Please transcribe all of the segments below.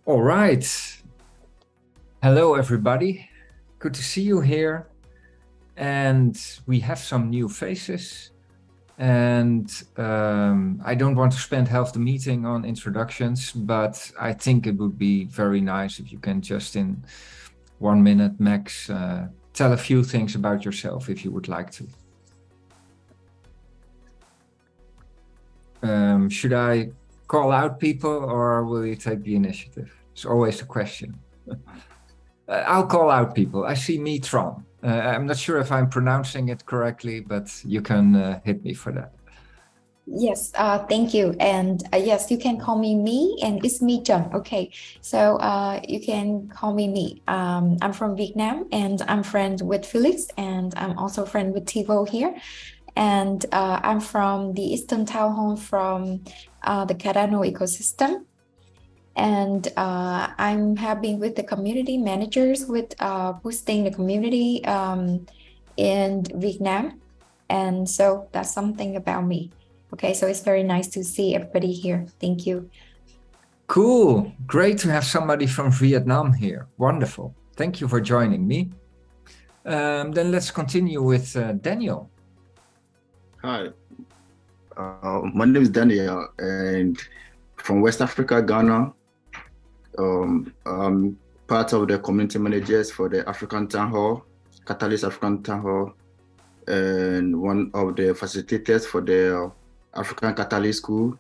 All right. Hello, everybody. Good to see you here. And we have some new faces. And I don't want to spend half the meeting on introductions, but I think it would be very nice if you can just in 1 minute max tell a few things about yourself if you would like to. Should I call out people or will you take the initiative? It's always the question. I'll call out people. I see Mitron. I'm not sure if I'm pronouncing it correctly, but you can hit me for that. Yes, thank you. And yes, you can call me, and it's me, John. Okay, so you can call me. I'm from Vietnam, and I'm friends with Felix, and I'm also friend with Thibaut here. And I'm from the Eastern Town Hall from the Cardano ecosystem. And I'm helping with the community managers with boosting the community in Vietnam. And so that's something about me. Okay, so it's very nice to see everybody here. Thank you. Cool. Great to have somebody from Vietnam here. Wonderful. Thank you for joining me. Then let's continue with Daniel. Hi, my name is Daniel, and from West Africa, Ghana. I'm part of the community managers for the African Town Hall, Catalyst African Town Hall, and one of the facilitators for the African Catalyst School.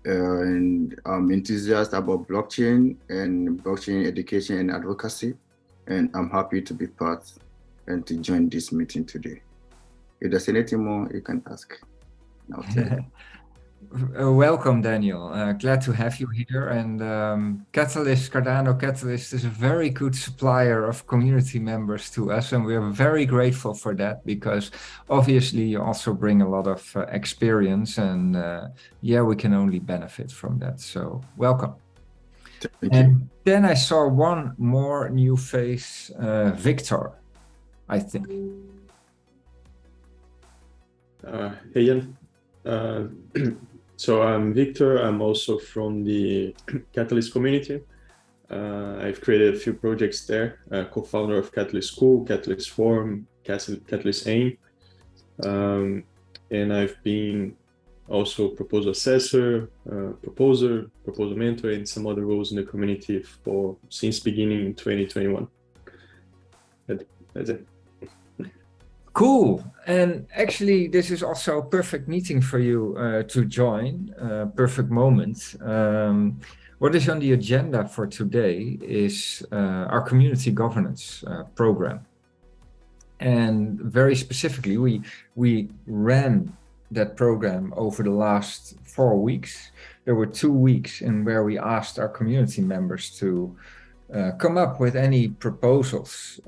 And I'm enthusiastic about blockchain and blockchain education and advocacy. And I'm happy to be part and to join this meeting today. If there's anything more, you can ask. I'll tell you. Welcome, Daniel. Glad to have you here. And Cardano Catalyst is a very good supplier of community members to us. And we are very grateful for that because obviously you also bring a lot of experience and yeah, we can only benefit from that. So welcome. Thank and you. Then I saw one more new face, Victor, I think. Hey, Jan. So I'm Victor. I'm also from the Catalyst community. I've created a few projects there, co-founder of Catalyst School, Catalyst Forum, Catalyst AIM. And I've been also proposal assessor, proposer, proposal mentor, and some other roles in the community since beginning in 2021. That's it. Cool. And actually, this is also a perfect meeting for you to join, perfect moment. What is on the agenda for today is our community governance program. And very specifically, we ran that program over the last 4 weeks. There were 2 weeks in where we asked our community members to come up with any proposals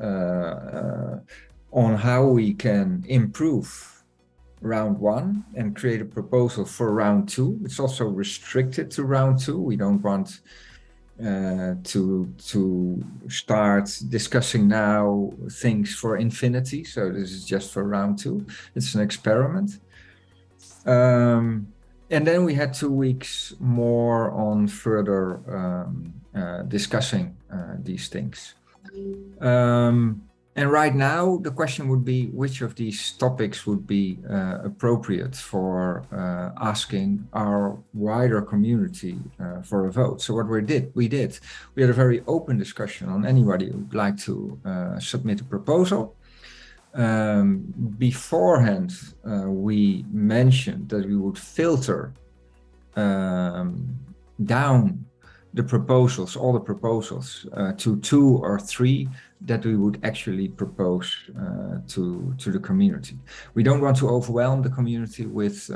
on how we can improve round 1 and create a proposal for round 2. It's also restricted to round 2. We don't want to start discussing now things for infinity. So this is just for round 2. It's an experiment. And then we had 2 weeks more on further discussing these things. And right now, the question would be which of these topics would be appropriate for asking our wider community for a vote. So what we had a very open discussion on anybody who would like to submit a proposal. Beforehand, we mentioned that we would filter down the proposals, all the proposals, to 2 or 3 that we would actually propose to the community. We don't want to overwhelm the community with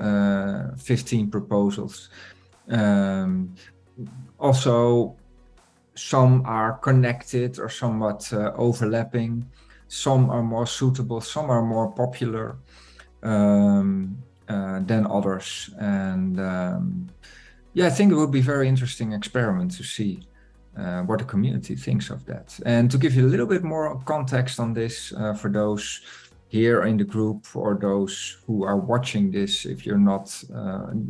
15 proposals. Also, some are connected or somewhat overlapping. Some are more suitable, some are more popular than others. And yeah, I think it would be a very interesting experiment to see what the community thinks of that. And to give you a little bit more context on this for those here in the group or those who are watching this, if you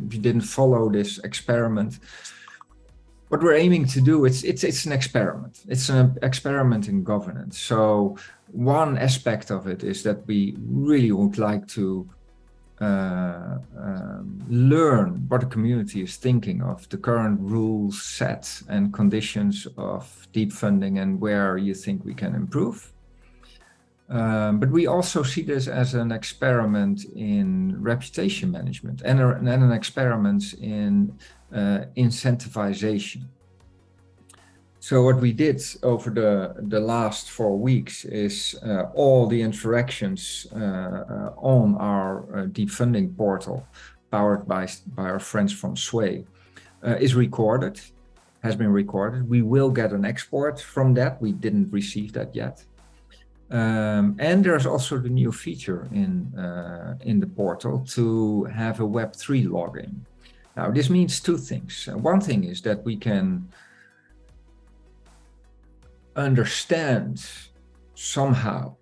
didn't follow this experiment. what we're aiming to do, it's an experiment. It's an experiment in governance. So one aspect of it is that we really would like to learn what the community is thinking of the current rules set and conditions of deep funding and where you think we can improve. But we also see this as an experiment in reputation management and an experiment in incentivization. So what we did over the last 4 weeks is all the interactions on our deep funding portal, powered by our friends from Sway, is recorded, has been recorded. We will get an export from that. We didn't receive that yet. And there's also the new feature in the portal to have a Web3 login. Now, this means two things. One thing is that we can understand somehow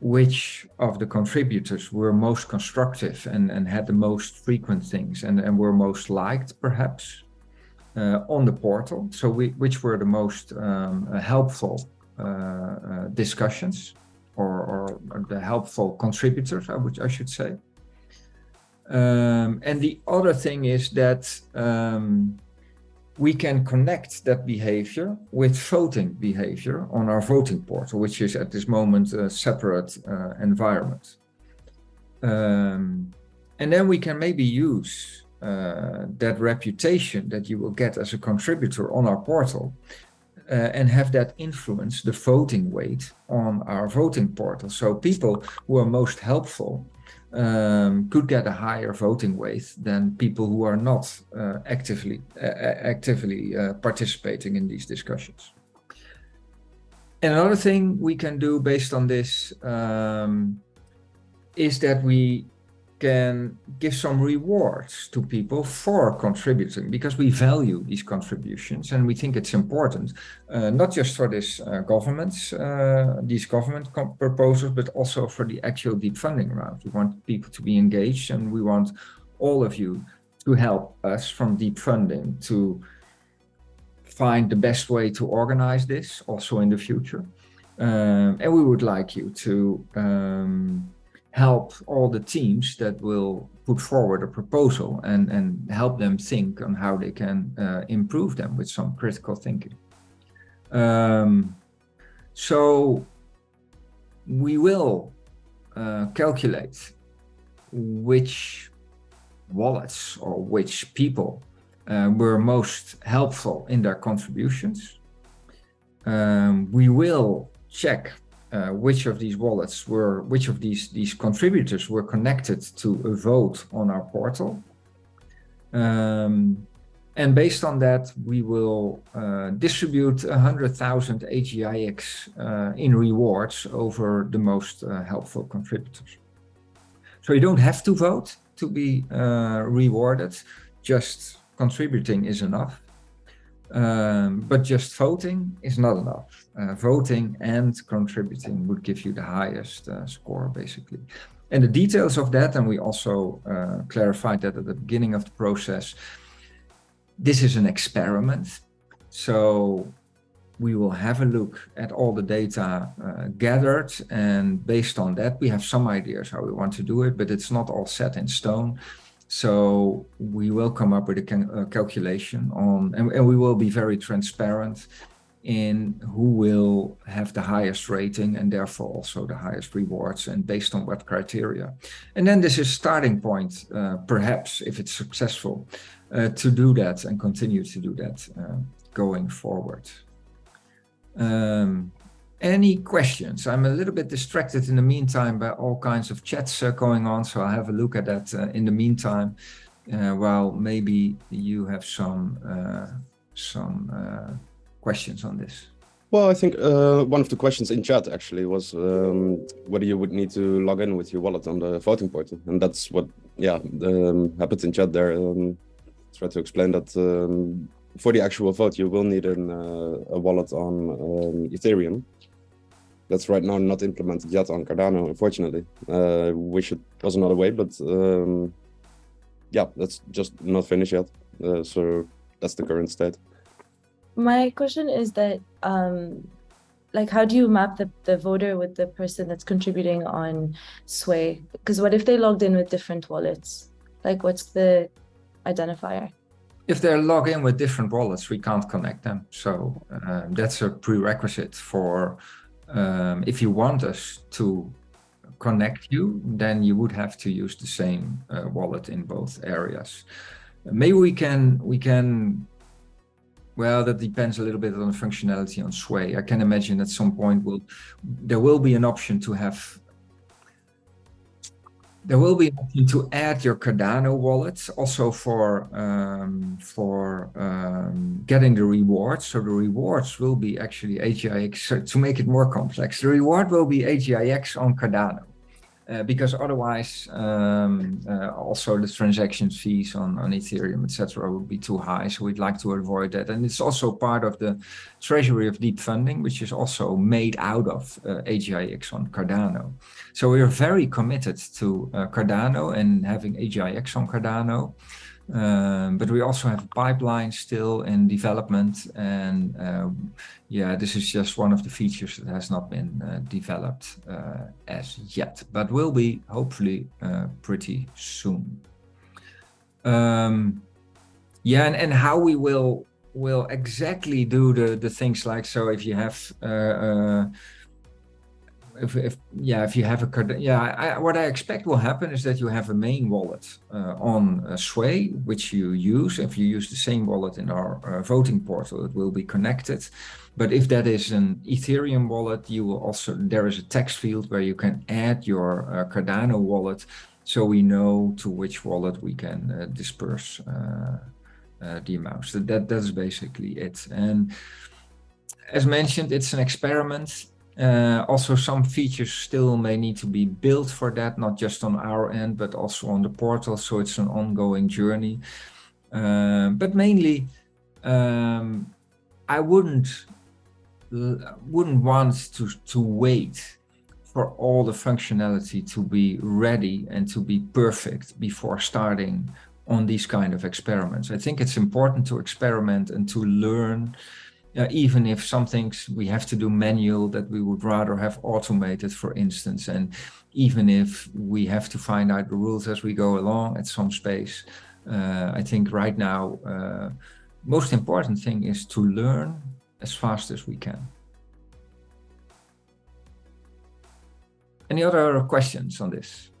which of the contributors were most constructive and had the most frequent things and were most liked, perhaps, on the portal. So which were the most helpful discussions or the helpful contributors, I should say. And the other thing is that we can connect that behavior with voting behavior on our voting portal, which is at this moment a separate environment. And then we can maybe use that reputation that you will get as a contributor on our portal and have that influence the voting weight on our voting portal. So people who are most helpful could get a higher voting weight than people who are not actively participating in these discussions. And another thing we can do based on this is that we can give some rewards to people for contributing, because we value these contributions and we think it's important, not just for these government proposals, but also for the actual deep funding round. We want people to be engaged, and we want all of you to help us from deep funding to find the best way to organize this also in the future. And we would like you to help all the teams that will put forward a proposal and help them think on how they can improve them with some critical thinking. So we will calculate which wallets or which people were most helpful in their contributions. We will check which of these wallets were, which of these contributors were connected to a vote on our portal. And based on that, we will distribute 100,000 AGIX in rewards over the most helpful contributors. So you don't have to vote to be rewarded, just contributing is enough. But just voting is not enough. Voting and contributing would give you the highest score, basically. And the details of that, and we also clarified that at the beginning of the process, this is an experiment. So we will have a look at all the data gathered, and based on that, we have some ideas how we want to do it, but it's not all set in stone. So we will come up with a calculation on, and we will be very transparent in who will have the highest rating and therefore also the highest rewards and based on what criteria. And then this is starting point, perhaps if it's successful, to do that and continue to do that going forward. Any questions? I'm a little bit distracted in the meantime by all kinds of chats going on, so I'll have a look at that in the meantime, while maybe you have some questions on this. Well, I think one of the questions in chat actually was whether you would need to log in with your wallet on the voting portal, and that's what happens in chat there. Try to explain that for the actual vote, you will need a wallet on Ethereum. That's right now not implemented yet on Cardano, unfortunately. Wish it was another way, but yeah, that's just not finished yet. So that's the current state. My question is that, like, how do you map the voter with the person that's contributing on Sway? Because what if they logged in with different wallets? Like, what's the identifier? If they're logged in with different wallets, we can't connect them. So that's a prerequisite for, if you want us to connect you, then you would have to use the same wallet in both areas. Maybe we can, well, that depends a little bit on the functionality on Sway. I can imagine at some point there will be an option to add your Cardano wallet also for getting the rewards. So the rewards will be actually AGIX. So to make it more complex, the reward will be AGIX on Cardano. Because otherwise, also the transaction fees on Ethereum, etc., would be too high. So we'd like to avoid that. And it's also part of the treasury of deep funding, which is also made out of AGIX on Cardano. So we are very committed to Cardano and having AGIX on Cardano. But we also have a pipeline still in development, and yeah, this is just one of the features that has not been developed as yet, but will be hopefully pretty soon. Yeah, and how we will exactly do the things like, so if you have if you have what I expect will happen is that you have a main wallet on Sway, which you use. If you use the same wallet in our voting portal, it will be connected. But if that is an Ethereum wallet, you will also, there is a text field where you can add your Cardano wallet, so we know to which wallet we can disperse the amounts. So that's basically it. And as mentioned, it's an experiment. Also, some features still may need to be built for that, not just on our end, but also on the portal. So it's an ongoing journey. But mainly, I wouldn't want to wait for all the functionality to be ready and to be perfect before starting on these kind of experiments. I think it's important to experiment and to learn. Even if some things we have to do manual that we would rather have automated, for instance, and even if we have to find out the rules as we go along at some space, I think right now, most important thing is to learn as fast as we can. Any other questions on this?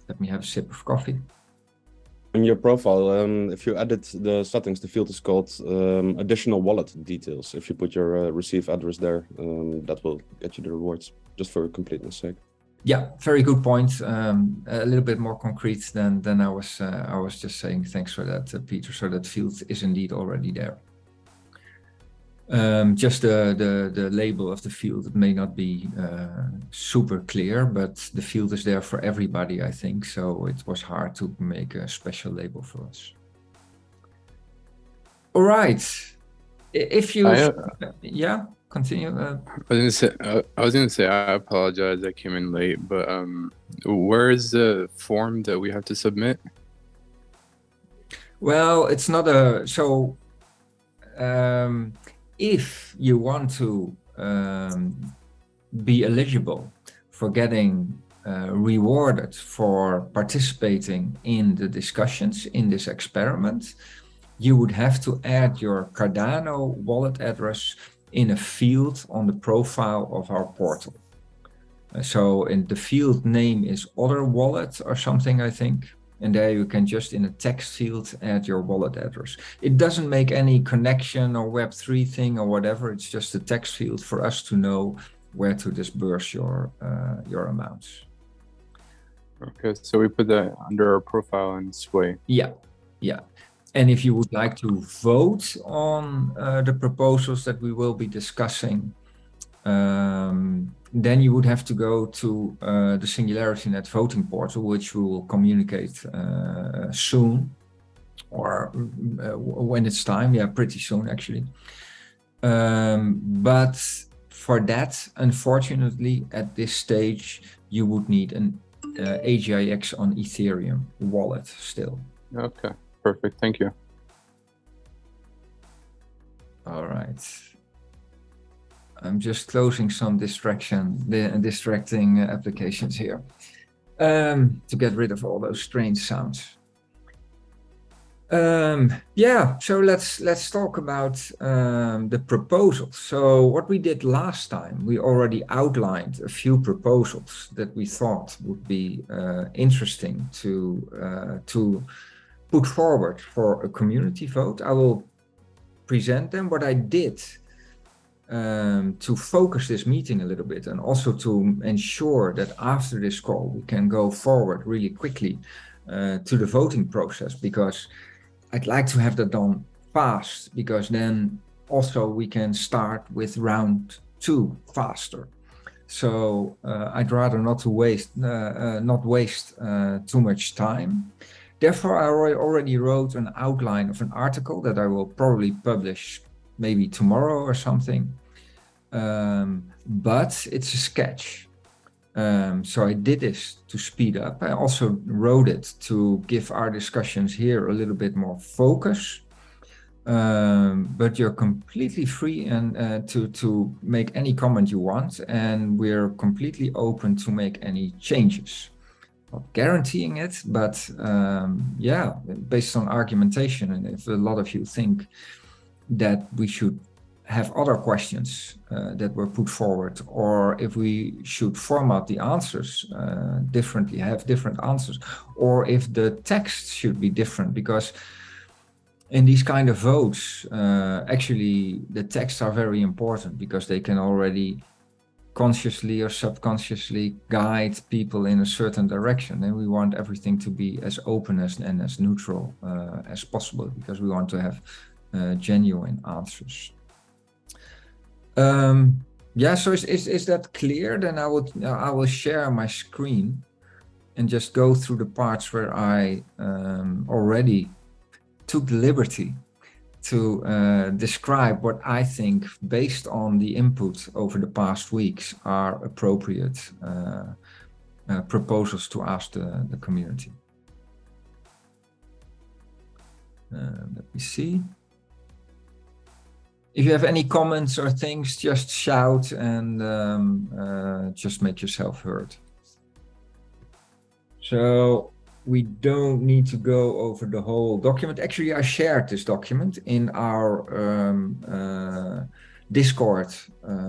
Let me have a sip of coffee. In your profile, if you edit the settings, the field is called additional wallet details. If you put your receive address there, that will get you the rewards, just for completeness sake. Yeah, very good point. A little bit more concrete than I was just saying. Thanks for that, Peter. So that field is indeed already there. Just the label of the field, it may not be super clear, but the field is there for everybody, I think. So it was hard to make a special label for us. All right. If you, yeah, continue. I was gonna say, I apologize, I came in late, but where is the form that we have to submit? Well, it's not a, so if you want to be eligible for getting rewarded for participating in the discussions in this experiment, you would have to add your Cardano wallet address in a field on the profile of our portal. So in the field name is other wallet or something, I think. And there you can just in a text field add your wallet address. It doesn't make any connection or Web3 thing or whatever. It's just a text field for us to know where to disperse your amounts. Okay, so we put that under our profile in Sway. Yeah, yeah. And if you would like to vote on the proposals that we will be discussing, then you would have to go to the SingularityNET voting portal, which we will communicate soon, or when it's time. Yeah, pretty soon actually. But for that, unfortunately, at this stage, you would need an AGIX on Ethereum wallet still. Okay. Perfect. Thank you. All right. I'm just closing some distracting applications here to get rid of all those strange sounds. Yeah, so let's talk about the proposals. So what we did last time, we already outlined a few proposals that we thought would be interesting to put forward for a community vote. I will present them. What I did to focus this meeting a little bit, and also to ensure that after this call we can go forward really quickly to the voting process, because I'd like to have that done fast, because then also we can start with round 2 faster. So I'd rather not waste too much time. Therefore, I already wrote an outline of an article that I will probably publish maybe tomorrow or something. But it's a sketch. So I did this to speed up. I also wrote it to give our discussions here a little bit more focus. But you're completely free and to make any comment you want, and we're completely open to make any changes. Not guaranteeing it, but yeah, based on argumentation, and if a lot of you think that we should have other questions that were put forward, or if we should format the answers differently, have different answers, or if the text should be different, because in these kind of votes, actually the texts are very important, because they can already consciously or subconsciously guide people in a certain direction, and we want everything to be as open and as neutral as possible, because we want to have genuine answers. Yeah, so is that clear? Then I will share my screen and just go through the parts where I already took the liberty to describe what I think, based on the input over the past weeks, are appropriate proposals to ask the community. Let me see. If you have any comments or things, just shout and just make yourself heard. So we don't need to go over the whole document. Actually, I shared this document in our Discord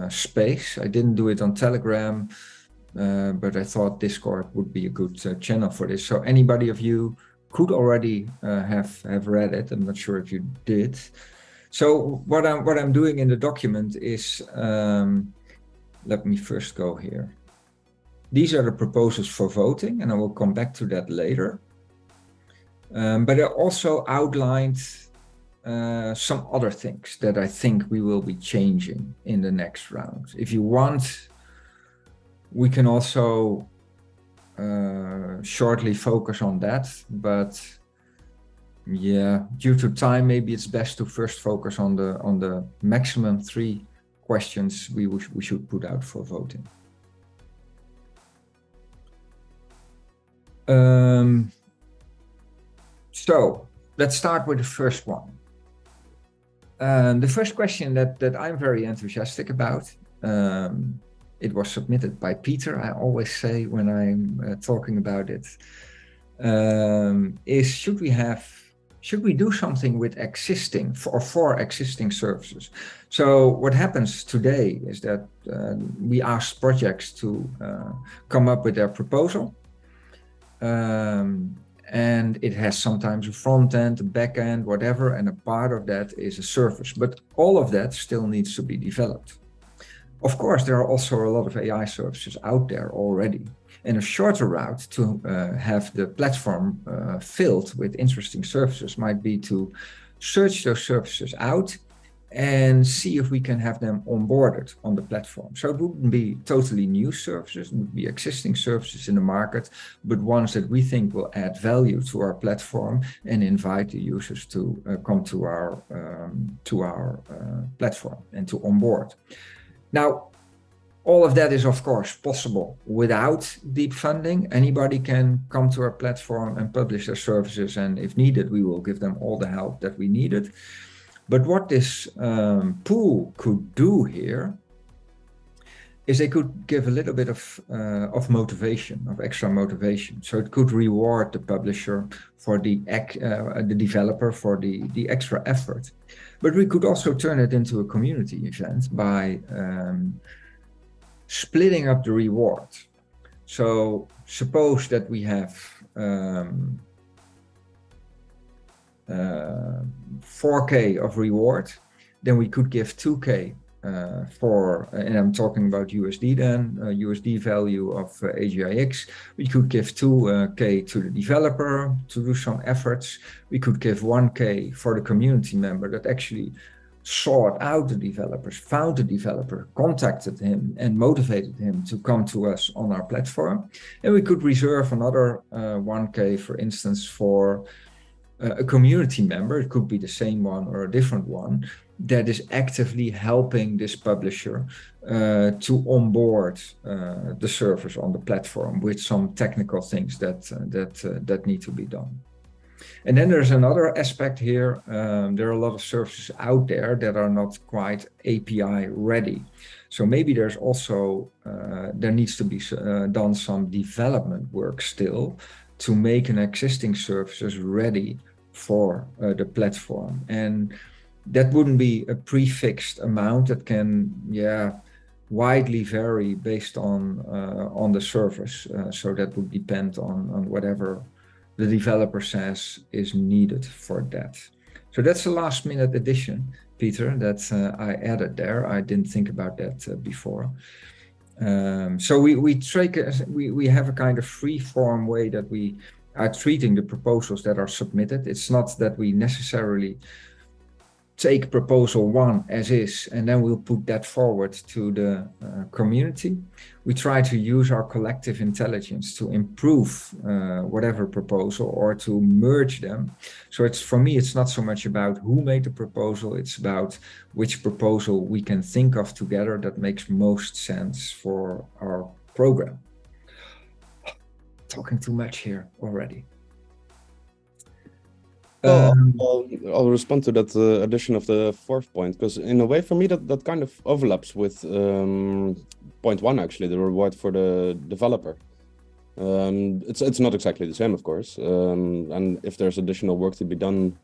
space. I didn't do it on Telegram, but I thought Discord would be a good channel for this. So anybody of you could already have read it. I'm not sure if you did. So what I'm doing in the document is, let me first go here. These are the proposals for voting, and I will come back to that later. But I also outlined some other things that I think we will be changing in the next round. If you want, we can also shortly focus on that, but yeah, due to time, maybe it's best to first focus on the maximum 3 questions we should put out for voting. So let's start with the first one. The first question that I'm very enthusiastic about, it was submitted by Peter, I always say when I'm talking about it, is should we do something with existing for existing services? So what happens today is that we ask projects to come up with their proposal. And it has sometimes a front end, a back end, whatever, and a part of that is a service. But all of that still needs to be developed. Of course, there are also a lot of AI services out there already. And a shorter route to have the platform filled with interesting services might be to search those services out and see if we can have them onboarded on the platform. So it wouldn't be totally new services, it would be existing services in the market, but ones that we think will add value to our platform and invite the users to come to our platform and to onboard. Now, All of that is, of course, possible without deep funding. Anybody can come to our platform and publish their services, and if needed, we will give them all the help that we needed. But what this pool could do here is they could give a little bit of motivation, of extra motivation. So it could reward the publisher for the developer for the extra effort. But we could also turn it into a community event by splitting up the reward. So suppose that we have 4K of reward, then we could give 2K and I'm talking about USD then, USD value of AGIX. We could give 2K to the developer to do some efforts. We could give 1K for the community member that actually sought out the developers, found the developer, contacted him and motivated him to come to us on our platform. And we could reserve another 1K, for instance, for a community member. It could be the same one or a different one that is actively helping this publisher to onboard the servers on the platform with some technical things that need to be done. And then there's another aspect here. There are a lot of services out there that are not quite API ready. So maybe there's also, there needs to be done some development work still to make an existing services ready for the platform. And that wouldn't be a prefixed amount that can, widely vary based on the service. So that would depend on whatever the developer says is needed for that. So that's a last minute addition, Peter, that I added there. I didn't think about that before. So we have a kind of free form way that we are treating the proposals that are submitted. It's not that we necessarily take proposal 1 as is, and then we'll put that forward to the community. We try to use our collective intelligence to improve whatever proposal or to merge them. So for me, it's not so much about who made the proposal, it's about which proposal we can think of together that makes most sense for our program. Talking too much here already. I'll respond to that addition of the 4th point, because in a way for me that kind of overlaps with point 1, actually, the reward for the developer. It's not exactly the same, of course, and if there's additional work to be done,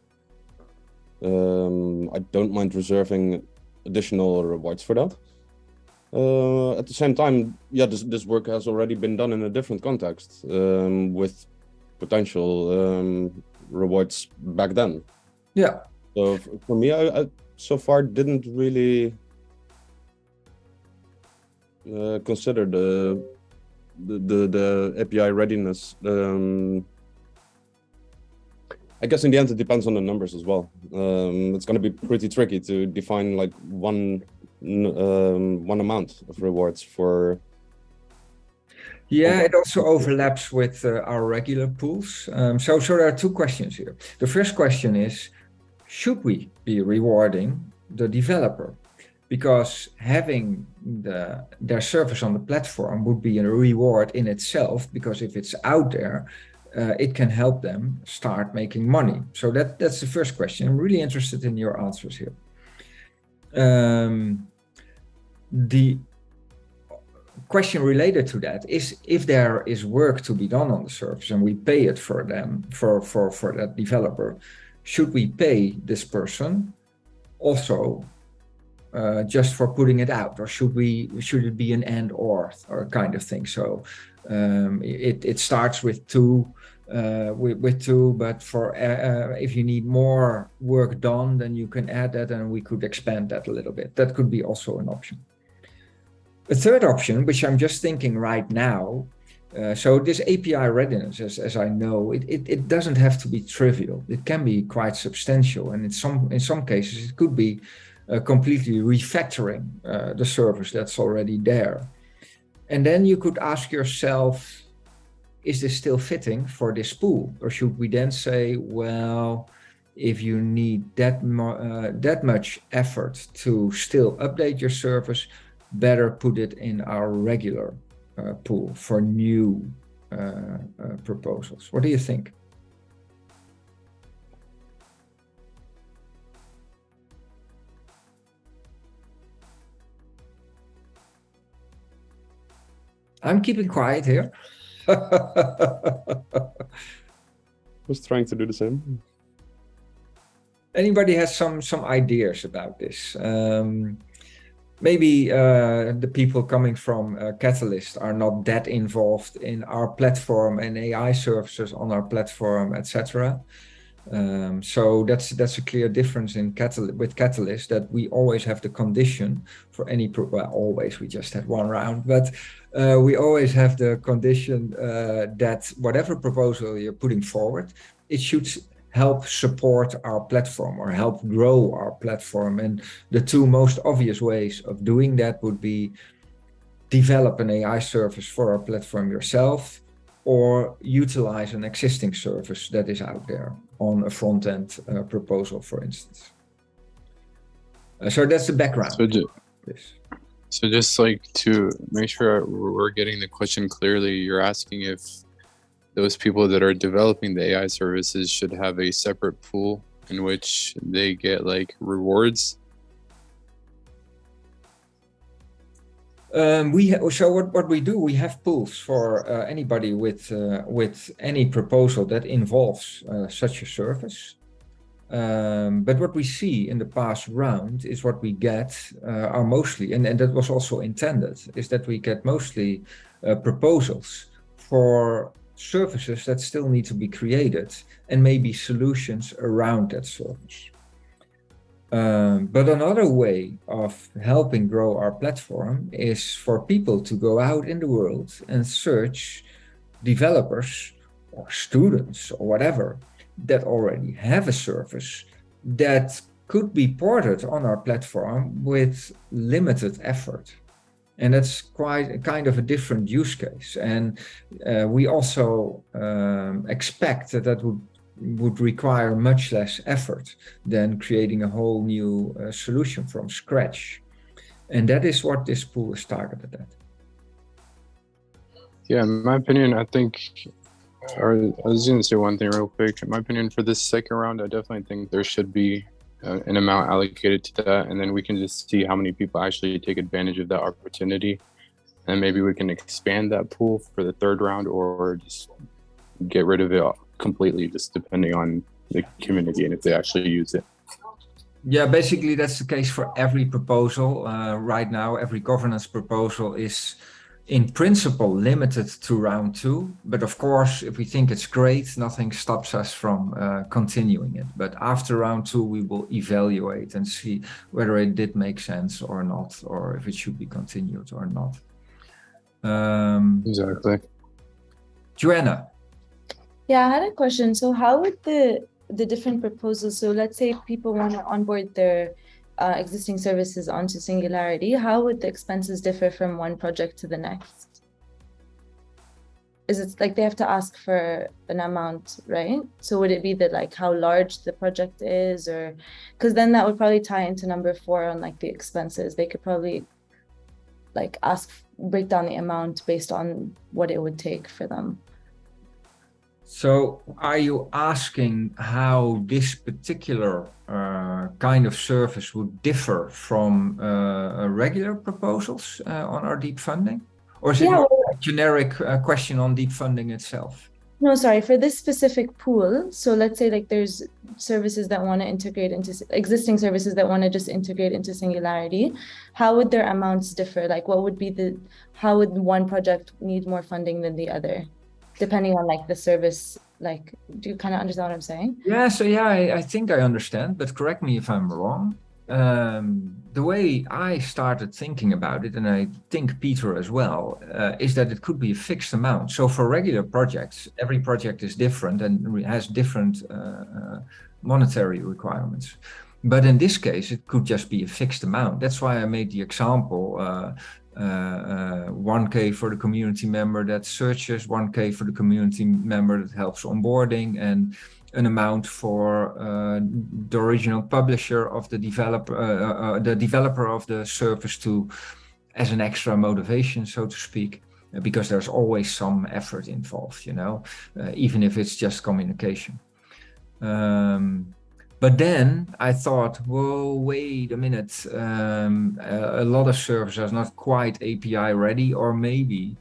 I don't mind reserving additional rewards for that. At the same time, this work has already been done in a different context with potential rewards back then. Yeah. So for me, I so far didn't really consider the API readiness. I guess in the end it depends on the numbers as well. It's going to be pretty tricky to define like one amount of rewards for. Yeah, it also overlaps with our regular pools. So there are 2 questions here. The first question is, should we be rewarding the developer? Because having their service on the platform would be a reward in itself, because if it's out there, it can help them start making money. So that's the first question. I'm really interested in your answers here. The question related to that is, if there is work to be done on the service and we pay it for them, for that developer, should we pay this person also just for putting it out, or should it be an and or kind of thing? So it starts with 2, but for if you need more work done, then you can add that, and we could expand that a little bit. That could be also an option. A third option, which I'm just thinking right now, so this API readiness, as I know, it doesn't have to be trivial. It can be quite substantial, and in some cases it could be completely refactoring the service that's already there. And then you could ask yourself, is this still fitting for this pool? Or should we then say, well, if you need that much effort to still update your service, better put it in our regular pool for new proposals. What do you think? I'm keeping quiet here. Was trying to do the same. Anybody has some ideas about this? Maybe the people coming from Catalyst are not that involved in our platform and AI services on our platform, etc. So that's a clear difference in with Catalyst, that we always have the condition for any well, always, we just had one round, but we always have the condition that whatever proposal you're putting forward, it should help support our platform or help grow our platform. And the two most obvious ways of doing that would be develop an AI service for our platform yourself, or utilize an existing service that is out there on a front-end proposal, for instance. So that's the background. So just like to make sure we're getting the question clearly, you're asking if those people that are developing the AI services should have a separate pool in which they get like rewards. So what we do, we have pools for anybody with any proposal that involves such a service. But what we see in the past round is what we get are mostly, and that was also intended, is that we get mostly proposals for services that still need to be created and maybe solutions around that service. But another way of helping grow our platform is for people to go out in the world and search developers or students or whatever that already have a service that could be ported on our platform with limited effort. And that's quite a kind of a different use case. And we also expect that would require much less effort than creating a whole new solution from scratch. And that is what this pool is targeted at. Yeah, in my opinion, I think, or I was going to say one thing real quick. In my opinion, for this second round, I definitely think there should be an amount allocated to that. And then we can just see how many people actually take advantage of that opportunity. And maybe we can expand that pool for the third round, or just get rid of it completely, just depending on the community and if they actually use it. Yeah, basically that's the case for every proposal. Right now, every governance proposal is in principle limited to round 2. But of course, if we think it's great, nothing stops us from continuing it. But after round 2, we will evaluate and see whether it did make sense or not, or if it should be continued or not. Exactly. Joanna. Yeah, I had a question. So how would the different proposals, so let's say people want to onboard their existing services onto Singularity, how would the expenses differ from one project to the next? Is it like they have to ask for an amount, right? So would it be that like how large the project is, or because then that would probably tie into number 4 on like the expenses. They could probably like break down the amount based on what it would take for them. So are you asking how this particular kind of service would differ from regular proposals on our deep funding? Or is it a generic question on deep funding itself? No, sorry, for this specific pool. So let's say like there's services that want to integrate into existing services that want to just integrate into Singularity. How would their amounts differ? Like what would be how would one project need more funding than the other? Depending on like the service, like, do you kind of understand what I'm saying? Yeah, so yeah, I think I understand, but correct me if I'm wrong. The way I started thinking about it, and I think Peter as well, is that it could be a fixed amount. So for regular projects, every project is different and has different monetary requirements. But in this case, it could just be a fixed amount. That's why I made the example, 1K for the community member that searches, 1K for the community member that helps onboarding, and an amount for the original publisher of the developer of the service to as an extra motivation, so to speak, because there's always some effort involved, even if it's just communication. But then I thought, whoa, wait a minute, a lot of servers are not quite API ready, or maybe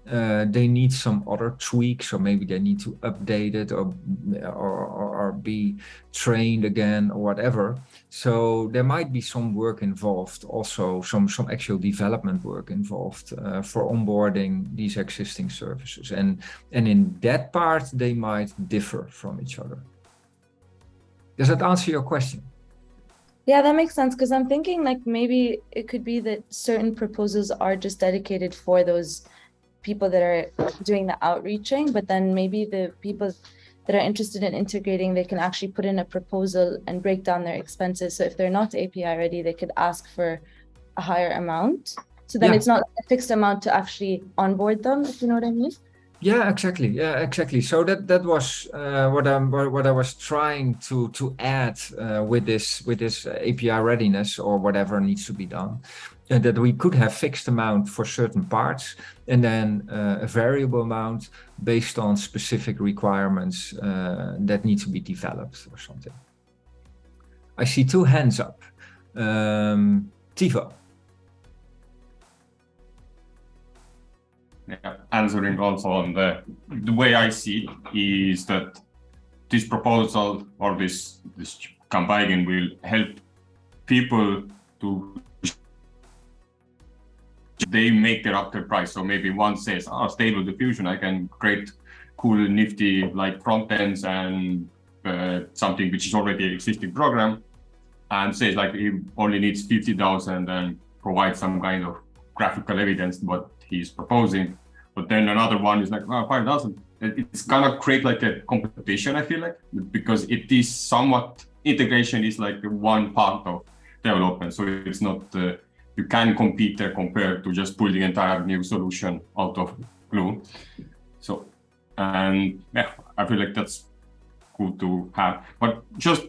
they need some other tweaks, or maybe they need to update it or be trained again or whatever. So there might be some work involved, also some actual development work involved for onboarding these existing services. And in that part, they might differ from each other. Does that answer your question? Yeah, that makes sense, because I'm thinking like maybe it could be that certain proposals are just dedicated for those people that are doing the outreaching, but then maybe the people that are interested in integrating, they can actually put in a proposal and break down their expenses. So if they're not API ready, they could ask for a higher amount. So then it's not a fixed amount to actually onboard them, if you know what I mean. Yeah, exactly. Yeah, exactly. So that was what I was trying to add with this API readiness or whatever needs to be done, and that we could have fixed amount for certain parts, and then a variable amount based on specific requirements that need to be developed or something. I see 2 hands up. Tivo. Yeah, answering also on the way I see it is that this proposal or this campaign will help people to they make their after price. So maybe one says, Stable Diffusion, I can create cool, nifty like front ends and something which is already an existing program, and says like he only needs 50,000 and provide some kind of graphical evidence what he's proposing. But then another one is like, 5,000. It's gonna create like a competition, I feel like, because it is somewhat, integration is like one part of development. So it's not, you can compete there compared to just pulling entire new solution out of glue. So, and yeah, I feel like that's good to have. But just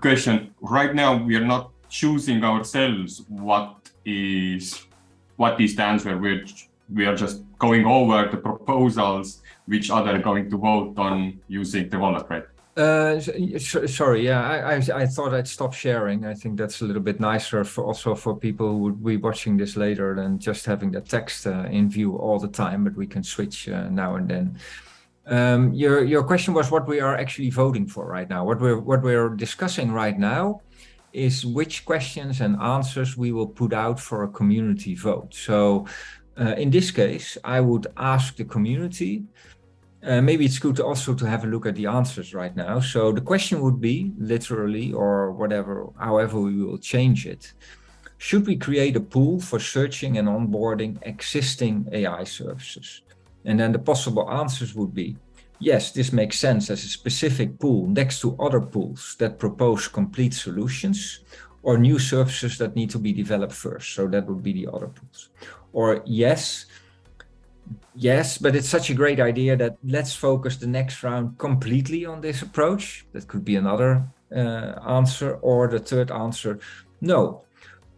question, right now we are not choosing ourselves what is the answer. We are just going over the proposals which other are going to vote on using the wallet, right? Sorry, yeah, I thought I'd stop sharing. I think that's a little bit nicer for people who would be watching this later than just having the text in view all the time, but we can switch now and then. Your question was what we are actually voting for right now. What we're discussing right now is which questions and answers we will put out for a community vote. So in this case, I would ask the community, maybe it's good also to have a look at the answers right now. So the question would be, literally, or whatever, however we will change it, should we create a pool for searching and onboarding existing AI services? And then the possible answers would be, yes, this makes sense as a specific pool next to other pools that propose complete solutions, or new services that need to be developed first. So that would be the other pools. Or yes, but it's such a great idea that let's focus the next round completely on this approach. That could be another answer. Or the third answer, no.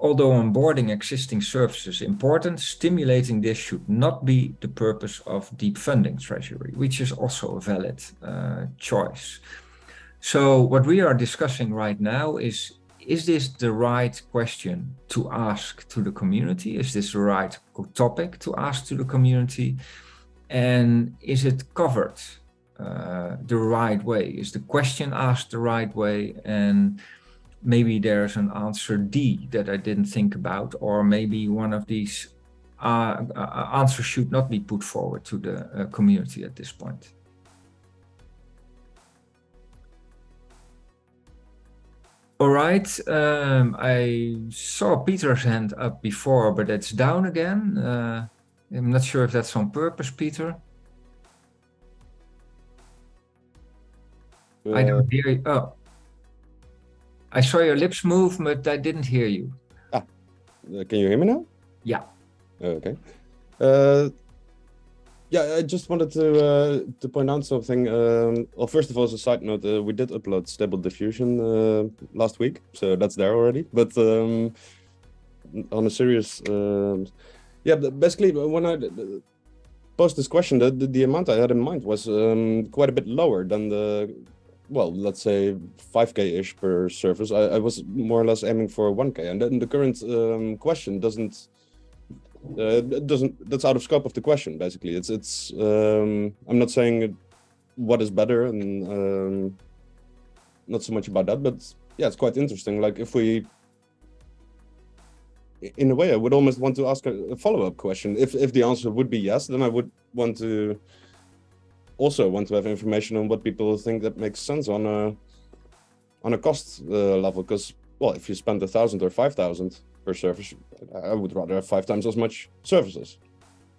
Although onboarding existing services is important, stimulating this should not be the purpose of deep funding treasury, which is also a valid choice. So what we are discussing right now is this the right question to ask to the community? Is this the right topic to ask to the community? And is it covered the right way? Is the question asked the right way? And maybe there's an answer D that I didn't think about, or maybe one of these answers should not be put forward to the community at this point. All right, I saw Peter's hand up before, but it's down again. I'm not sure if that's on purpose, Peter. I don't hear you. Oh, I saw your lips move, but I didn't hear you. Can you hear me now? Yeah. Okay. Yeah, I just wanted to point out something. Well, first of all, as a side note, we did upload Stable Diffusion last week, so that's there already. But on a serious, yeah, basically when I posed this question, the amount I had in mind was quite a bit lower than the, well, let's say 5K-ish per service. I was more or less aiming for 1K, and then the current question doesn't, that's out of scope of the question, basically. It's I'm not saying what is better, and not so much about that, but yeah, it's quite interesting. Like if we, in a way, I would almost want to ask a follow-up question. If the answer would be yes, then I would want to also have information on what people think that makes sense on a cost level. Because, well, if you spend 1,000 or 5,000 per service, I would rather have 5 times as much services.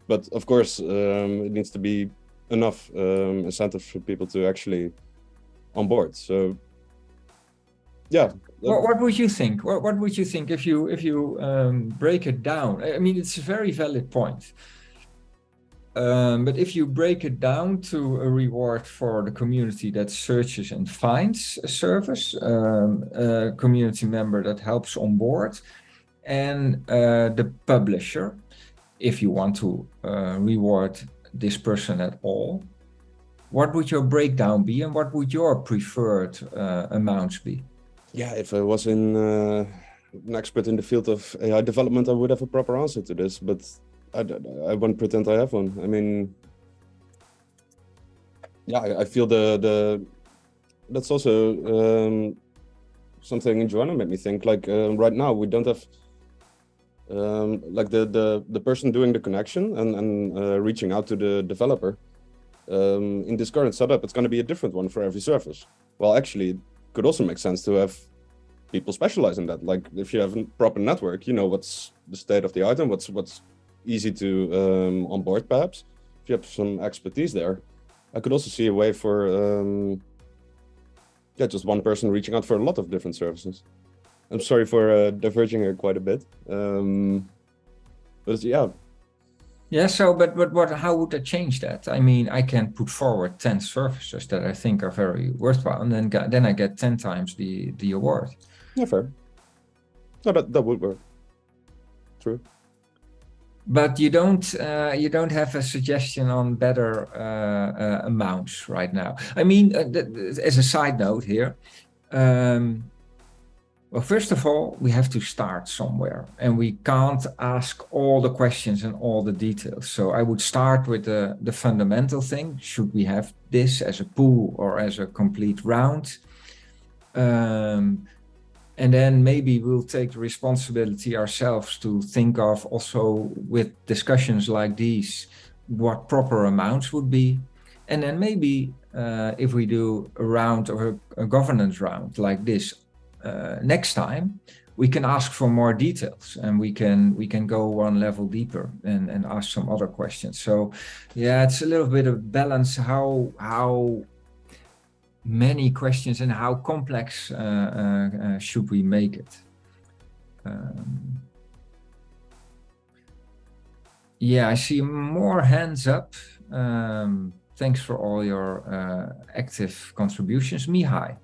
But of course, it needs to be enough incentive for people to actually on board. So yeah. What would you think? What would you think if you break it down? I mean, it's a very valid point. But if you break it down to a reward for the community that searches and finds a service, a community member that helps on board, and the publisher, if you want to reward this person at all, what would your breakdown be, and what would your preferred amounts be? Yeah, if I was an expert in the field of AI development, I would have a proper answer to this, but I won't pretend I have one. I mean, yeah, I feel that's also something Joanna made me think. Like right now, we don't have like the person doing the connection and reaching out to the developer. In this current setup, it's going to be a different one for every service. Well, actually, it could also make sense to have people specialize in that. Like if you have a proper network, you know what's the state of the item, what's easy to onboard, perhaps. If you have some expertise there, I could also see a way for yeah, just one person reaching out for a lot of different services. I'm sorry for diverging here quite a bit, but yeah. Yeah, so but what? How would I change that? I mean, I can put forward 10 services that I think are very worthwhile, and then I get 10 times the award. Yeah, fair. No, that would work. True. But you don't have a suggestion on better amounts right now. I mean, as a side note here, well, first of all, we have to start somewhere, and we can't ask all the questions and all the details. So I would start with the fundamental thing. Should we have this as a pool or as a complete round? And then maybe we'll take the responsibility ourselves to think of also with discussions like these, what proper amounts would be. And then maybe if we do a round or a governance round like this next time, we can ask for more details, and we can go one level deeper and ask some other questions. So yeah, it's a little bit of balance how many questions and how complex should we make it. Yeah, I see more hands up. Thanks for all your active contributions. Mihai.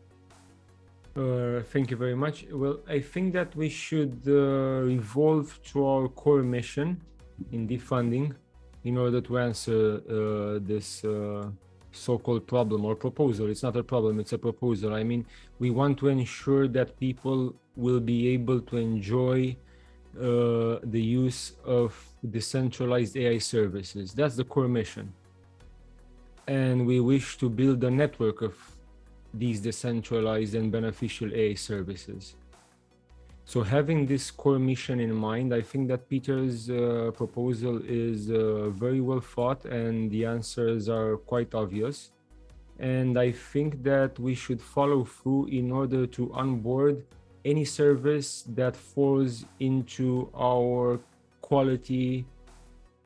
Thank you very much. Well, I think that we should evolve to our core mission in defunding in order to answer this so-called problem or proposal. It's not a problem, it's a proposal. I mean, we want to ensure that people will be able to enjoy the use of decentralized AI services. That's the core mission. And we wish to build a network of these decentralized and beneficial AI services. So having this core mission in mind, I think that Peter's proposal is very well thought, and the answers are quite obvious. And I think that we should follow through in order to onboard any service that falls into our quality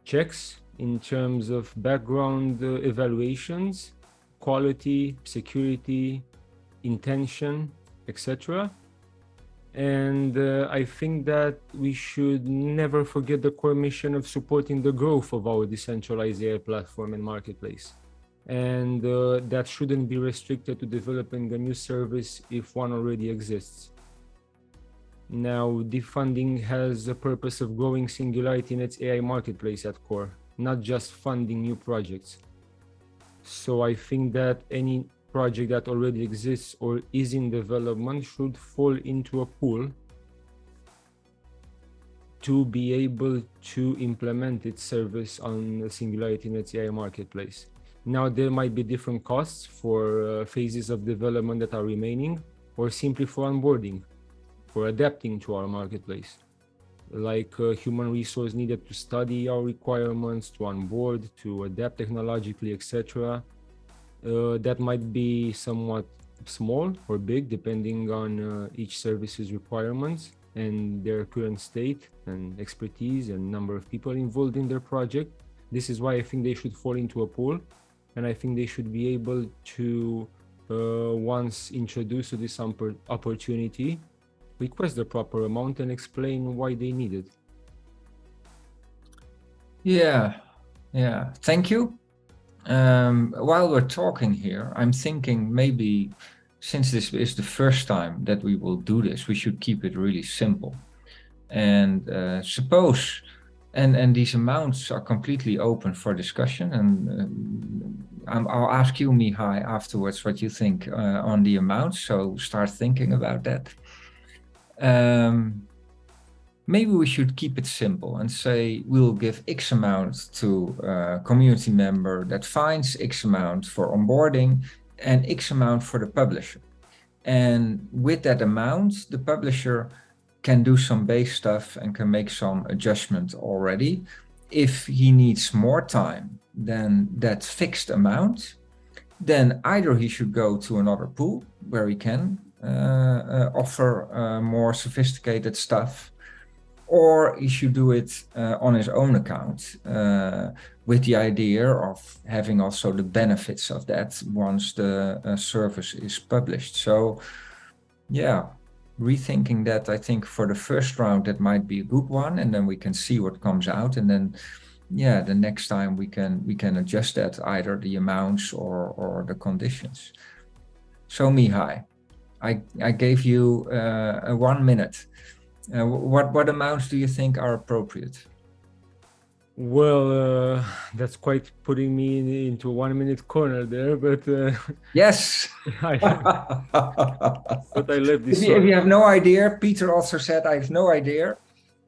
checks in terms of background evaluations, quality, security, intention, etc. And I think that we should never forget the core mission of supporting the growth of our decentralized AI platform and marketplace. And that shouldn't be restricted to developing a new service if one already exists. Now, the funding has the purpose of growing SingularityNet's AI marketplace at core, not just funding new projects. So I think that any project that already exists or is in development should fall into a pool to be able to implement its service on SingularityNet's AI marketplace. Now, there might be different costs for phases of development that are remaining, or simply for onboarding, for adapting to our marketplace, like human resource needed to study our requirements, to onboard, to adapt technologically, etc. That might be somewhat small or big, depending on each service's requirements and their current state and expertise and number of people involved in their project. This is why I think they should fall into a pool, and I think they should be able to, once introduced to this opportunity, request the proper amount and explain why they need it. Yeah, thank you. While we're talking here, I'm thinking maybe since this is the first time that we will do this, we should keep it really simple. And suppose, and these amounts are completely open for discussion, and I'll ask you, Mihai, afterwards what you think on the amounts, so start thinking about that. Maybe we should keep it simple and say we'll give X amount to a community member that finds X amount for onboarding and X amount for the publisher. And with that amount, the publisher can do some base stuff and can make some adjustment already. If he needs more time than that fixed amount, then either he should go to another pool where he can offer more sophisticated stuff, or he should do it on his own account with the idea of having also the benefits of that once the service is published. So yeah, rethinking that, I think for the first round that might be a good one, and then we can see what comes out, and then yeah, the next time we can adjust that, either the amounts or the conditions. So Mihai, I gave you 1 minute. What amounts do you think are appropriate? Well, that's quite putting me into a 1 minute corner there, but yes. But I love this. If you have no idea, Peter also said I have no idea.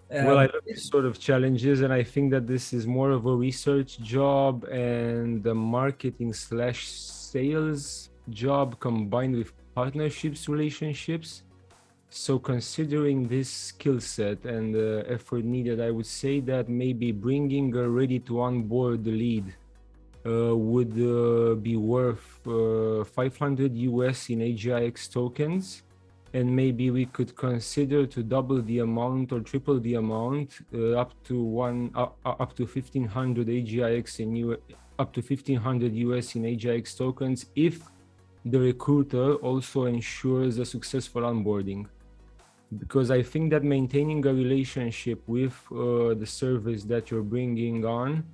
Well, I love these sort of challenges, and I think that this is more of a research job and the marketing/sales job combined with partnerships, relationships. So considering this skill set and the effort needed, I would say that maybe bringing a ready to onboard lead would be worth 500 US in AGIX tokens. And maybe we could consider to double the amount or triple the amount up to 1,500 AGIX in up to 1,500 US in AGIX tokens if the recruiter also ensures a successful onboarding. Because I think that maintaining a relationship with the service that you're bringing on.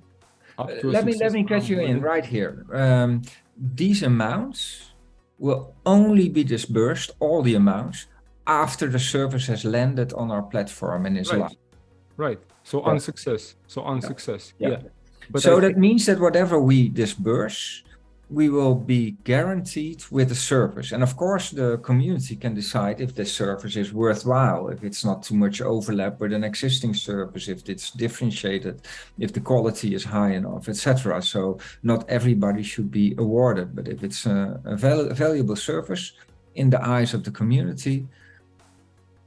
Let me catch you in right here. These amounts will only be disbursed, all the amounts, after the service has landed on our platform and is live. Right. So on success. Yeah. But so that means that whatever we disburse, we will be guaranteed with the service. And of course, the community can decide if the service is worthwhile, if it's not too much overlap with an existing service, if it's differentiated, if the quality is high enough, etc. So not everybody should be awarded, but if it's a valuable service in the eyes of the community,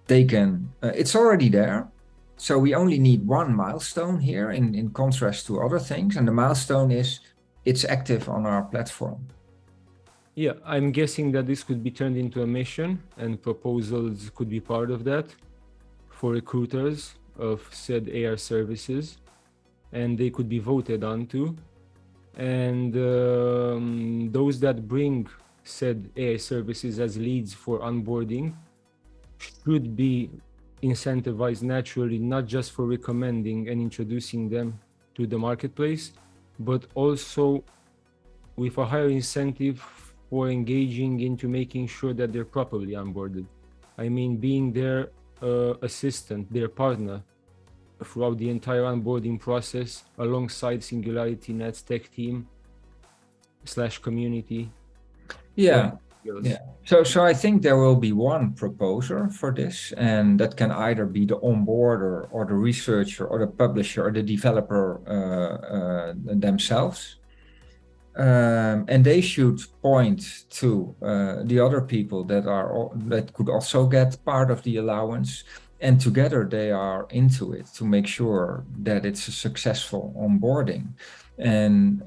they can, it's already there. So we only need one milestone here in contrast to other things. And the milestone is it's active on our platform. Yeah, I'm guessing that this could be turned into a mission, and proposals could be part of that for recruiters of said AR services, and they could be voted onto. And those that bring said AI services as leads for onboarding should be incentivized naturally, not just for recommending and introducing them to the marketplace, but also with a higher incentive for engaging into making sure that they're properly onboarded. I mean, being there assistant, their partner, throughout the entire onboarding process, alongside SingularityNet's tech team / community. Yeah. Yeah. So I think there will be one proposer for this, and that can either be the onboarder or the researcher or the publisher or the developer themselves. And they should point to the other people that could also get part of the allowance, and together they are into it to make sure that it's a successful onboarding. And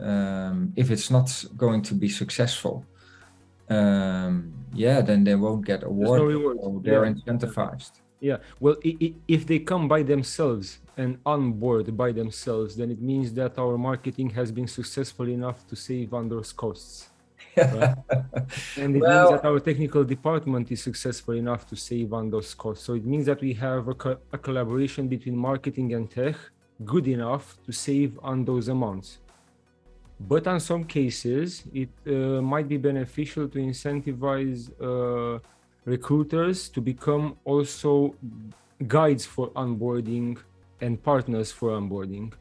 if it's not going to be successful, then they won't get awarded. No reward. So they're incentivized. Yeah, well, if they come by themselves and onboard by themselves, then it means that our marketing has been successful enough to save on those costs. Right? And it means that our technical department is successful enough to save on those costs. So it means that we have a collaboration between marketing and tech good enough to save on those amounts. But on some cases, it might be beneficial to incentivize recruiters to become also guides for onboarding and partners for onboarding.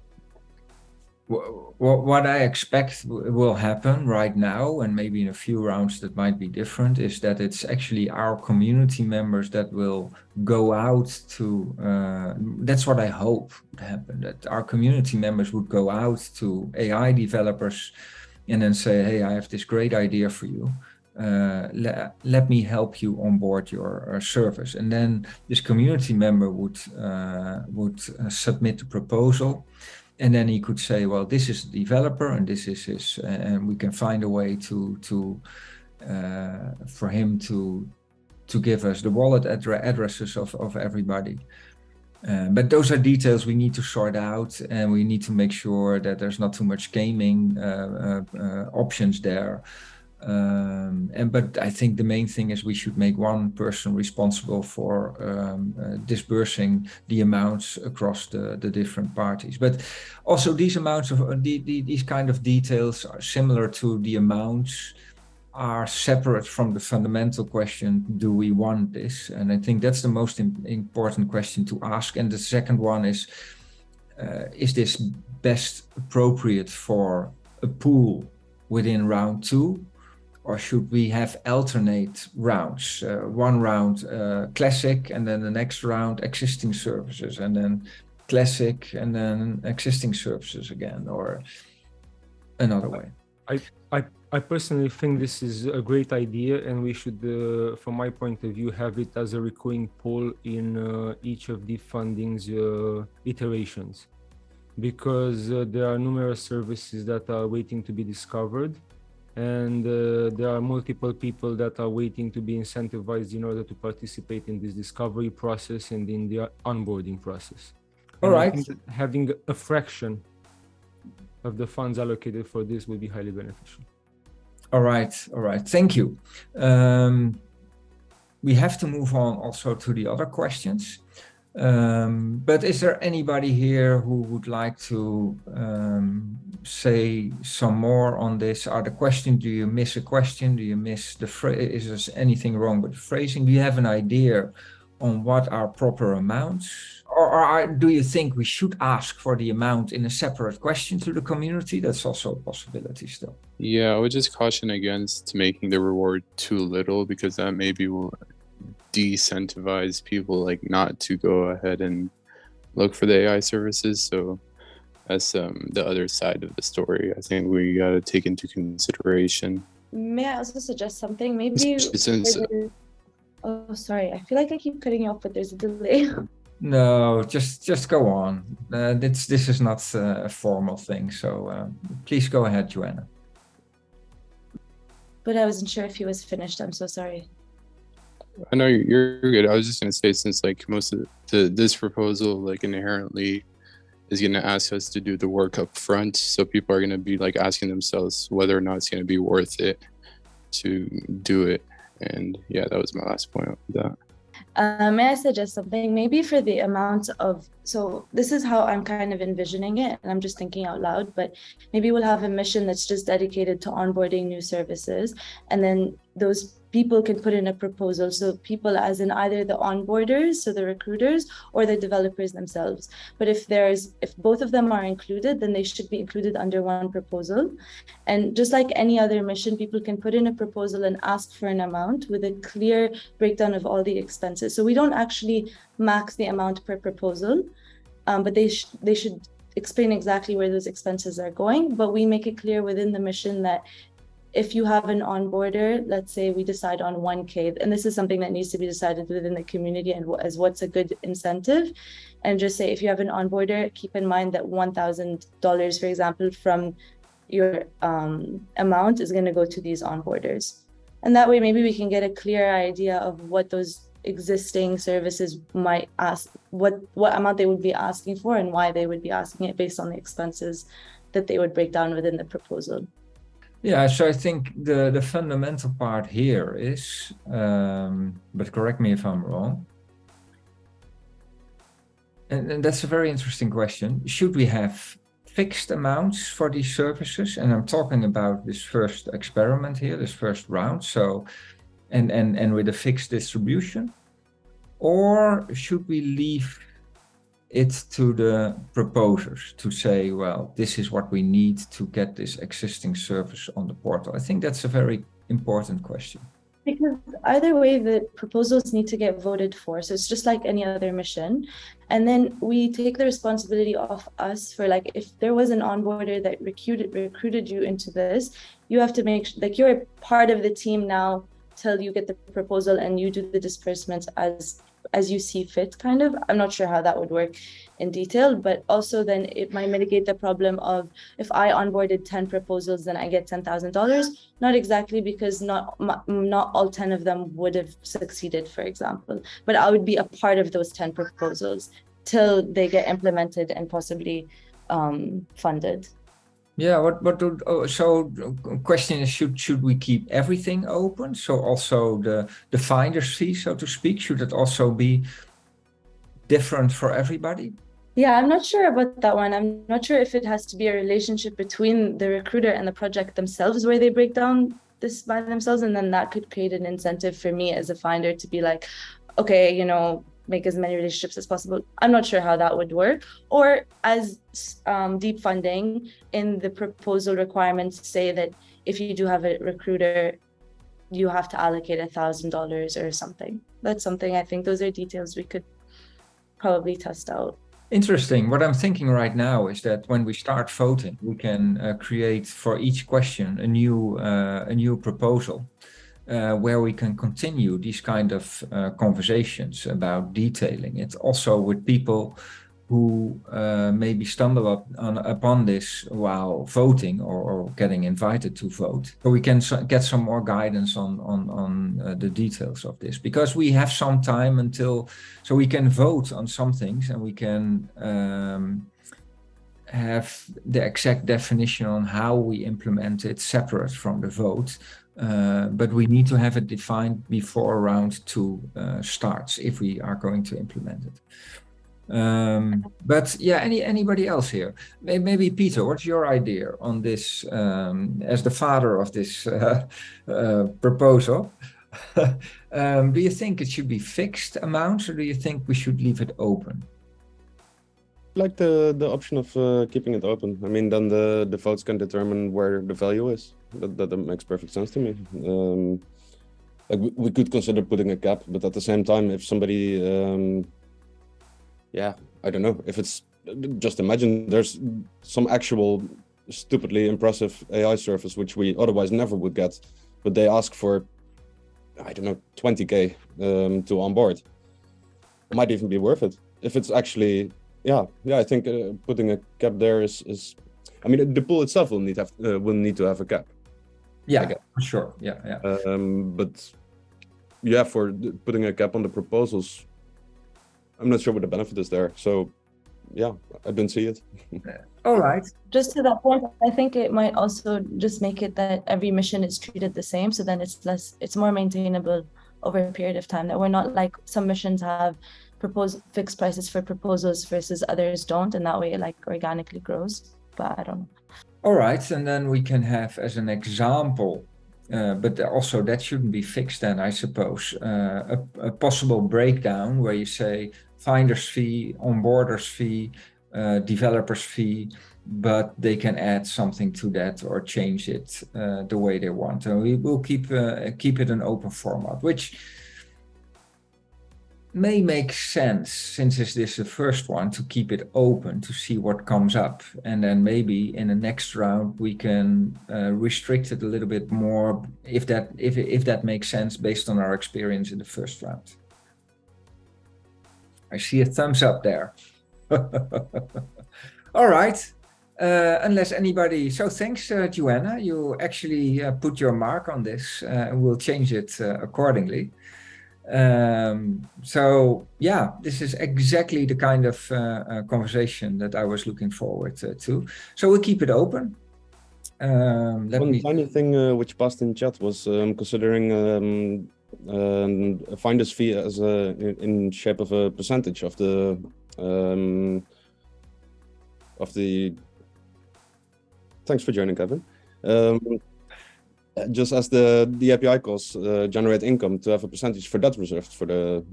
What I expect will happen right now, and maybe in a few rounds that might be different, is that it's actually our community members that will go out to, that's what I hope would happen, that our community members would go out to AI developers and then say, hey, I have this great idea for you. Let me help you onboard your service. And then this community member would submit the proposal. And then he could say, well, this is the developer and this is his, and we can find a way for him to give us the wallet addresses of everybody. But those are details we need to sort out, and we need to make sure that there's not too much gaming options there. But I think the main thing is we should make one person responsible for disbursing the amounts across the different parties. But also these amounts of these kind of details are similar to the amounts are separate from the fundamental question, do we want this? And I think that's the most important question to ask. And the second one is this best appropriate for a pool within round 2? Or should we have alternate rounds? One round classic, and then the next round existing services, and then classic, and then existing services again, or another way? I personally think this is a great idea, and we should, from my point of view, have it as a recurring poll in each of the funding's iterations, because there are numerous services that are waiting to be discovered. And there are multiple people that are waiting to be incentivized in order to participate in this discovery process and in the onboarding process. All right. Having a fraction of the funds allocated for this will be highly beneficial. All right. Thank you. We have to move on also to the other questions. But is there anybody here who would like to say some more on this? Are the questions, do you miss a question? Do you miss the phrase? Is there anything wrong with the phrasing? Do you have an idea on what are proper amounts? Or do you think we should ask for the amount in a separate question to the community? That's also a possibility still. Yeah, I would just caution against making the reward too little, because that maybe will decentivize people like not to go ahead and look for the AI services. So that's the other side of the story I think we got to take into consideration. May I also suggest something? Maybe oh, sorry, I feel like I keep cutting you off, but there's a delay. No, just go on. This is not a formal thing, so please go ahead, Joanna. But I wasn't sure if he was finished. I'm so sorry. I know you're good. I was just going to say, since like most of this proposal like inherently is going to ask us to do the work up front, so people are going to be like asking themselves whether or not it's going to be worth it to do it. And yeah, that was my last point of that. May I suggest something? Maybe for the amount of, so this is how I'm kind of envisioning it, and I'm just thinking out loud, but maybe we'll have a mission that's just dedicated to onboarding new services. And then those people can put in a proposal. So people as in either the onboarders, so the recruiters, or the developers themselves. But if both of them are included, then they should be included under one proposal. And just like any other mission, people can put in a proposal and ask for an amount with a clear breakdown of all the expenses. So we don't actually max the amount per proposal, but they should explain exactly where those expenses are going. But we make it clear within the mission that if you have an onboarder, let's say we decide on 1K, and this is something that needs to be decided within the community and as what's a good incentive. And just say, if you have an onboarder, keep in mind that $1,000, for example, from your amount is going to go to these onboarders. And that way, maybe we can get a clear idea of what those existing services might ask, what amount they would be asking for and why they would be asking it based on the expenses that they would break down within the proposal. Yeah, so I think the fundamental part here is, but correct me if I'm wrong, and that's a very interesting question. Should we have fixed amounts for these services? And I'm talking about this first experiment here, this first round. So, and with a fixed distribution, or should we leave it to the proposers to say, well, this is what we need to get this existing service on the portal? I think that's a very important question. Because either way, the proposals need to get voted for. So it's just like any other mission. And then we take the responsibility off us for, like, if there was an onboarder that recruited you into this, you have to make sure, like, you're part of the team now till you get the proposal and you do the disbursements as you see fit, kind of. I'm not sure how that would work in detail, but also then it might mitigate the problem of if I onboarded 10 proposals, then I get $10,000. Not exactly, because not all 10 of them would have succeeded, for example, but I would be a part of those 10 proposals till they get implemented and possibly funded. Yeah, so question is, should we keep everything open? So also the finder's fee, so to speak, should it also be different for everybody? Yeah, I'm not sure about that one. I'm not sure if it has to be a relationship between the recruiter and the project themselves, where they break down this by themselves, and then that could create an incentive for me as a finder to be like, okay, you know, make as many relationships as possible. I'm not sure how that would work. Or as deep funding, in the proposal requirements say that if you do have a recruiter, you have to allocate $1,000 or something. That's something, I think those are details we could probably test out. Interesting. What I'm thinking right now is that when we start voting, we can create for each question a new proposal. Where we can continue these kind of conversations about detailing it, also with people who maybe stumble upon this while voting or getting invited to vote. So we can get some more guidance on the details of this, because we have some time until, so we can vote on some things and we can have the exact definition on how we implement it separate from the vote. But we need to have it defined before round 2 starts, if we are going to implement it. But yeah, anybody else here? Maybe Peter, what's your idea on this, as the father of this proposal? Do you think it should be fixed amounts, or do you think we should leave it open? Like the option of keeping it open. I mean, then the votes can determine where the value is. That makes perfect sense to me. Like we could consider putting a cap, but at the same time, if somebody, yeah, I don't know, if it's, just imagine there's some actual stupidly impressive AI service which we otherwise never would get, but they ask for, I don't know, 20K to onboard. It might even be worth it if it's actually. Yeah, I think putting a cap there is. I mean, the pool itself will need to have a cap. Yeah, for sure. Yeah. But yeah, for putting a cap on the proposals, I'm not sure what the benefit is there. So yeah, I didn't see it. All right. Just to that point, I think it might also just make it that every mission is treated the same. So then it's more maintainable over a period of time, that we're not like some missions have fixed prices for proposals versus others don't, and that way it like organically grows. But I don't know. All right, and then we can have as an example But also that shouldn't be fixed then, I suppose. A possible breakdown where you say finder's fee, onboarder's fee, developer's fee, but they can add something to that or change it the way they want. And we will keep it an open format, which may make sense since this is the first one, to keep it open to see what comes up, and then maybe in the next round we can restrict it a little bit more if that makes sense based on our experience in the first round. I see a thumbs up there. All right. Unless anybody, so thanks, Joanna. You actually put your mark on this, and we'll change it accordingly. So yeah, this is exactly the kind of conversation that I was looking forward to. So we'll keep it open. One tiny thing which passed in chat was considering a finder's fee as in shape of a percentage of the Thanks for joining, Kevin. Just as the API calls generate income, to have a percentage for that reserved for the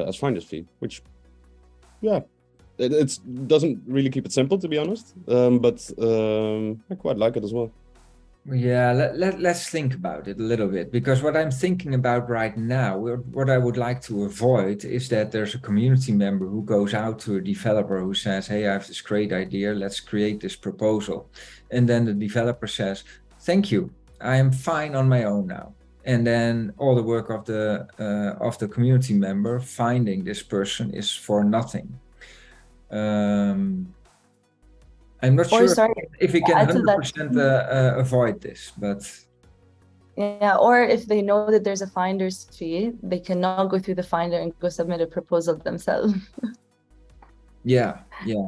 as finder's fee, which, yeah, it doesn't really keep it simple, to be honest, but I quite like it as well. Yeah, let's think about it a little bit, because what I'm thinking about right now, what I would like to avoid is that there's a community member who goes out to a developer who says, hey, I have this great idea, let's create this proposal. And then the developer says, thank you, I am fine on my own now. And then all the work of the community member finding this person is for nothing. I'm not sure if we can 100% avoid this, but yeah, or if they know that there's a finder's fee, they cannot go through the finder and go submit a proposal themselves. yeah.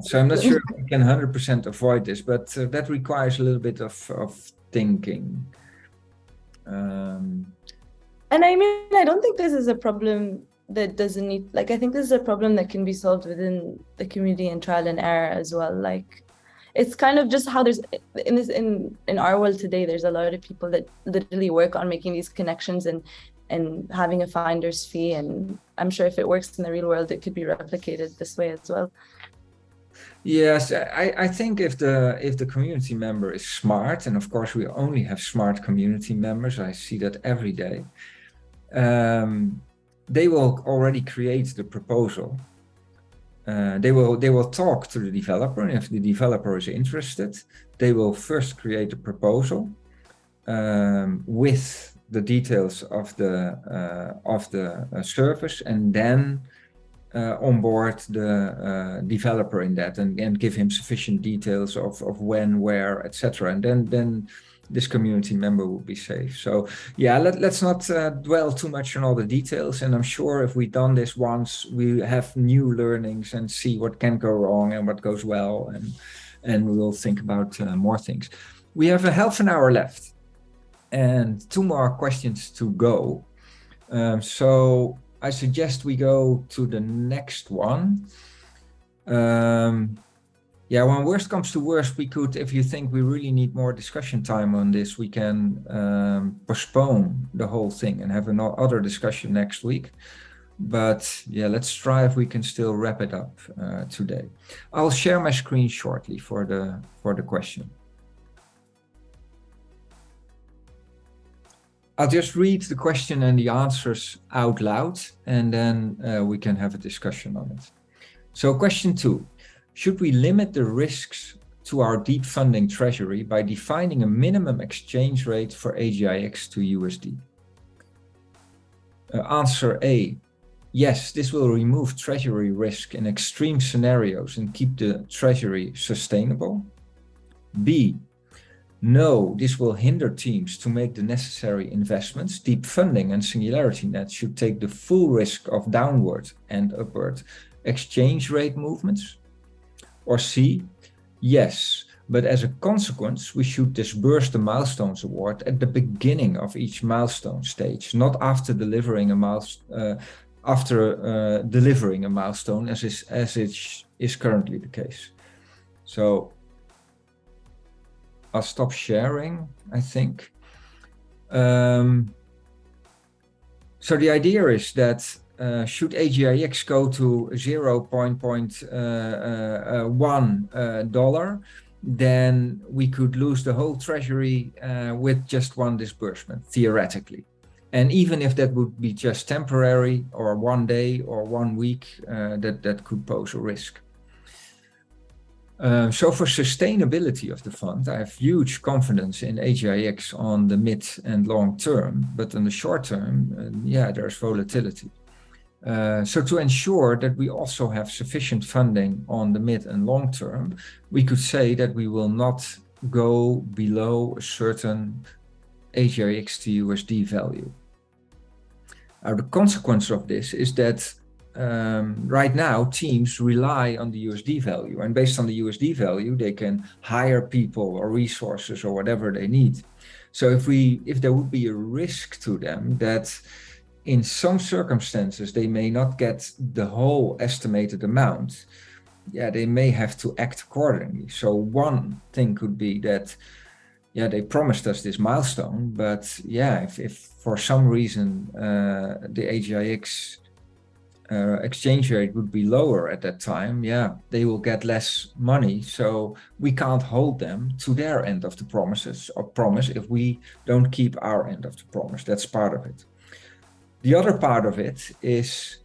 So I'm not sure if we can 100% avoid this, but that requires a little bit of thinking. And I mean, I don't think this is a problem that doesn't need, like, I think this is a problem that can be solved within the community and trial and error as well. Like, it's kind of just how there's in our world today, there's a lot of people that literally work on making these connections and having a finder's fee. And I'm sure if it works in the real world, it could be replicated this way as well. Yes, I think if the community member is smart, and of course we only have smart community members, I see that every day, they will already create the proposal. They will talk to the developer, and if the developer is interested, they will first create a proposal with the details of the service, and then onboard the developer in that, and give him sufficient details of when, where, etc. And then this community member will be safe. So yeah, let's not dwell too much on all the details. And I'm sure if we've done this once, we have new learnings and see what can go wrong and what goes well, and we will think about more things. We have a half an hour left and 2 more questions to go. So I suggest we go to the next one. Yeah, when worst comes to worst, we could, if you think we really need more discussion time on this, we can postpone the whole thing and have another discussion next week. But yeah, let's try if we can still wrap it up today. I'll share my screen shortly for the question. I'll just read the question and the answers out loud, and then we can have a discussion on it. So question 2. Should we limit the risks to our deep funding treasury by defining a minimum exchange rate for AGIX to USD? Answer A. Yes, this will remove treasury risk in extreme scenarios and keep the treasury sustainable. B. No, this will hinder teams to make the necessary investments. Deep funding and SingularityNET should take the full risk of downward and upward exchange rate movements. Or C, yes, but as a consequence, we should disburse the milestones award at the beginning of each milestone stage, not after delivering a milestone, as is currently the case. So I'll stop sharing, I think. So the idea is that should AGIX go to $0.1, then we could lose the whole treasury with just one disbursement, theoretically. And even if that would be just temporary or 1 day or 1 week, that could pose a risk. So for sustainability of the fund, I have huge confidence in AGIX on the mid and long term, but in the short term, there's volatility. So to ensure that we also have sufficient funding on the mid and long term, we could say that we will not go below a certain AGIX to USD value. The consequence of this is that right now teams rely on the USD value, and based on the USD value they can hire people or resources or whatever they need. So if there would be a risk to them that in some circumstances they may not get the whole estimated amount, they may have to act accordingly. So one thing could be that they promised us this milestone, but if for some reason the AGIX exchange rate would be lower at that time, they will get less money. So we can't hold them to their end of the promise if we don't keep our end of the promise. That's part of it. The other part of it is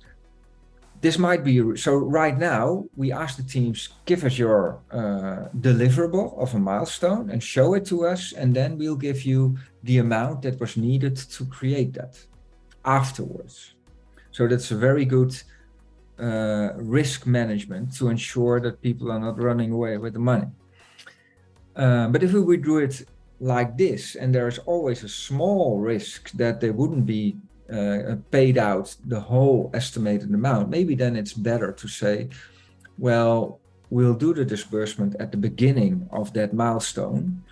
this might be, so right now we ask the teams, give us your deliverable of a milestone and show it to us, and then we'll give you the amount that was needed to create that afterwards. So that's a very good risk management to ensure that people are not running away with the money. But if we would do it like this, and there is always a small risk that they wouldn't be paid out the whole estimated amount, maybe then it's better to say, well, we'll do the disbursement at the beginning of that milestone,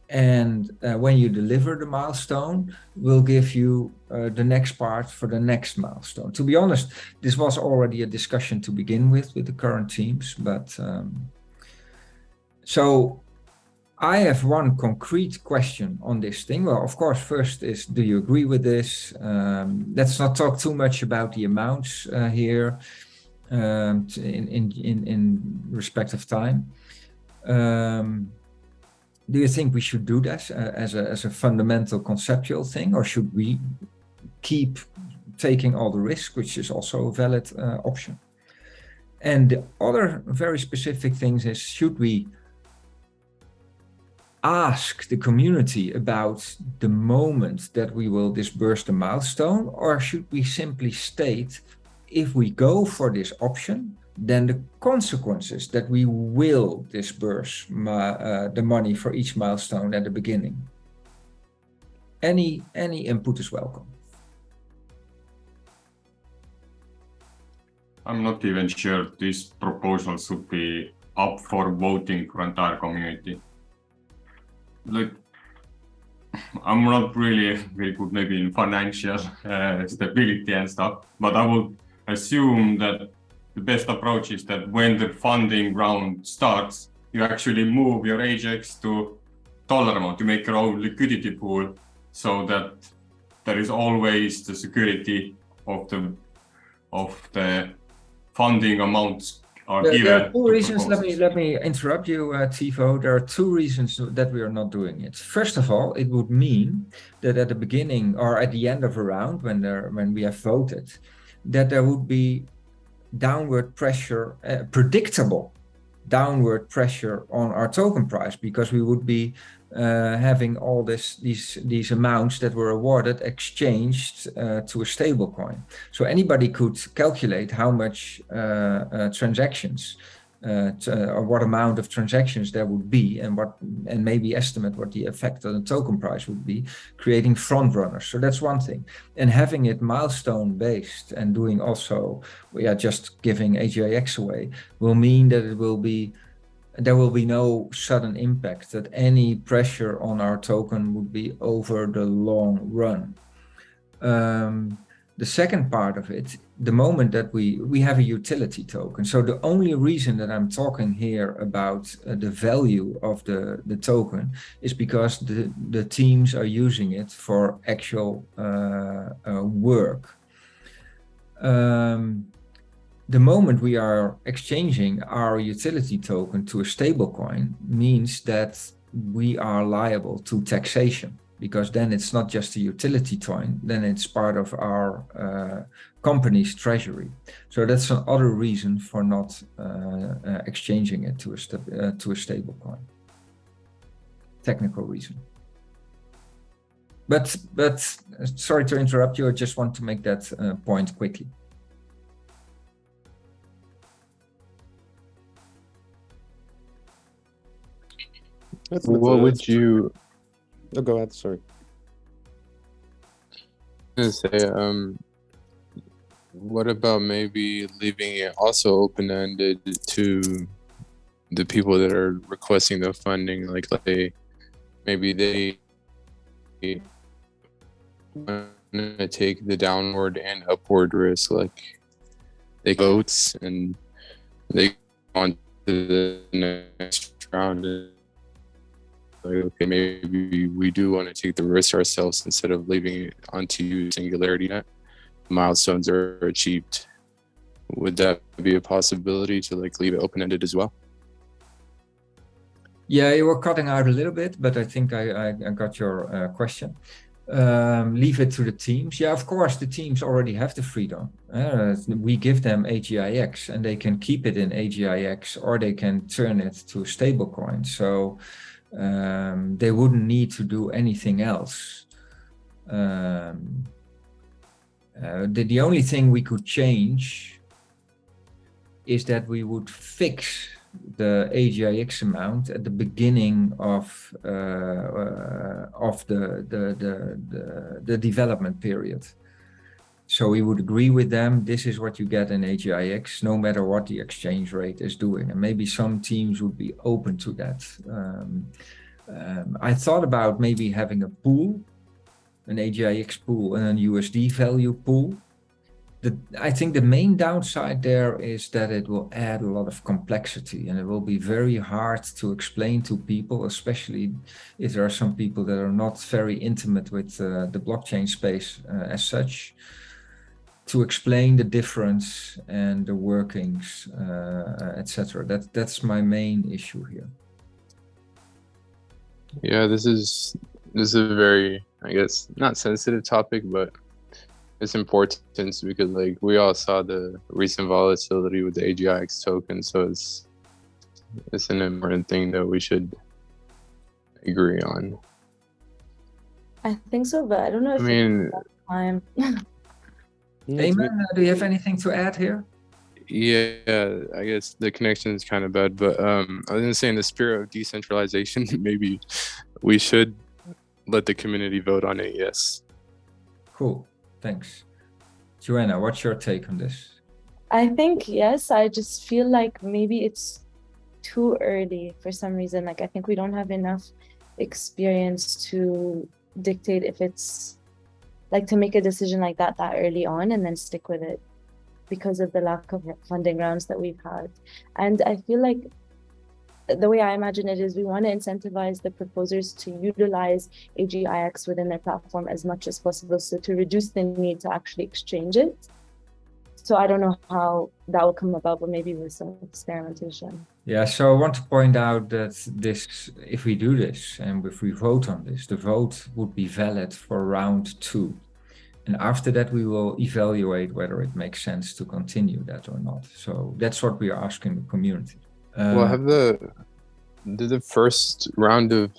and when you deliver the milestone, we'll give you the next part for the next milestone. To be honest, this was already a discussion to begin with the current teams, but so I have one concrete question on this thing. Well, of course, first is, do you agree with this? Let's not talk too much about the amounts here in respect of time. Do you think we should do this as a fundamental conceptual thing, or should we keep taking all the risk, which is also a valid option? And the other very specific things is, should we ask the community about the moment that we will disburse the milestone, or should we simply state, if we go for this option, then the consequences that we will disburse the money for each milestone at the beginning? Any input is welcome. I'm not even sure this proposal should be up for voting for entire community. Like, I'm not really very good maybe in financial stability and stuff, but I would assume that the best approach is that when the funding round starts, you actually move your AGIX to dollar amount, you make your own liquidity pool, so that there is always the security of the funding amounts are given. There are two reasons. Let me interrupt you, Tivo. There are two reasons that we are not doing it. First of all, it would mean that at the beginning or at the end of a round, when we have voted, that there would be downward pressure, predictable downward pressure on our token price, because we would be having all these amounts that were awarded exchanged to a stable coin. So anybody could calculate how much transactions or what amount of transactions there would be, and maybe estimate what the effect on the token price would be, creating front runners. So that's one thing. And having it milestone based and doing also, just giving AGIX away will mean that there will be no sudden impact, that any pressure on our token would be over the long run. The second part of it, the moment that we have a utility token. So the only reason that I'm talking here about the value of the token is because the teams are using it for actual work. The moment we are exchanging our utility token to a stablecoin means that we are liable to taxation, because then it's not just a utility token, then it's part of our company's treasury. So that's another reason for not exchanging it to a stablecoin. Technical reason. But sorry to interrupt you, I just want to make that point quickly. What would you? Oh, go ahead. Sorry. I was gonna say, what about maybe leaving it also open-ended to the people that are requesting the funding? Like maybe they want to take the downward and upward risk, like they votes and they go on to the next round. Like, okay, maybe we do want to take the risk ourselves instead of leaving it onto you, SingularityNET. Milestones are achieved. Would that be a possibility to like leave it open-ended as well? Yeah, you were cutting out a little bit, but I think I got your question. Leave it to the teams. Yeah, of course, the teams already have the freedom. We give them AGIX and they can keep it in AGIX or they can turn it to stablecoin. So they wouldn't need to do anything else. The only thing we could change is that we would fix the AGIX amount at the beginning of the development period. So we would agree with them, this is what you get in AGIX, no matter what the exchange rate is doing. And maybe some teams would be open to that. I thought about maybe having a pool, an AGIX pool and a USD value pool. I think the main downside there is that it will add a lot of complexity and it will be very hard to explain to people, especially if there are some people that are not very intimate with the blockchain space as such, to explain the difference and the workings, etc. That's my main issue here. Yeah, this is a very, I guess, not sensitive topic, but it's important because like we all saw the recent volatility with the AGIX token, so it's an important thing that we should agree on. I think so, but I don't know if it's time. Eamon, do you have anything to add here? Yeah, I guess the connection is kind of bad, but I was gonna say in the spirit of decentralization, maybe we should let the community vote on it, yes. Cool, thanks. Joanna, what's your take on this? I think yes, I just feel like maybe it's too early for some reason. Like I think we don't have enough experience to dictate if it's like to make a decision like that early on and then stick with it because of the lack of funding rounds that we've had. And I feel like the way I imagine it is we want to incentivize the proposers to utilize AGIX within their platform as much as possible, so to reduce the need to actually exchange it. So I don't know how that will come about, but maybe with some experimentation. Yeah, so I want to point out that this, if we do this and if we vote on this, the vote would be valid for round 2. And after that, we will evaluate whether it makes sense to continue that or not. So that's what we are asking the community. Well, did the first round of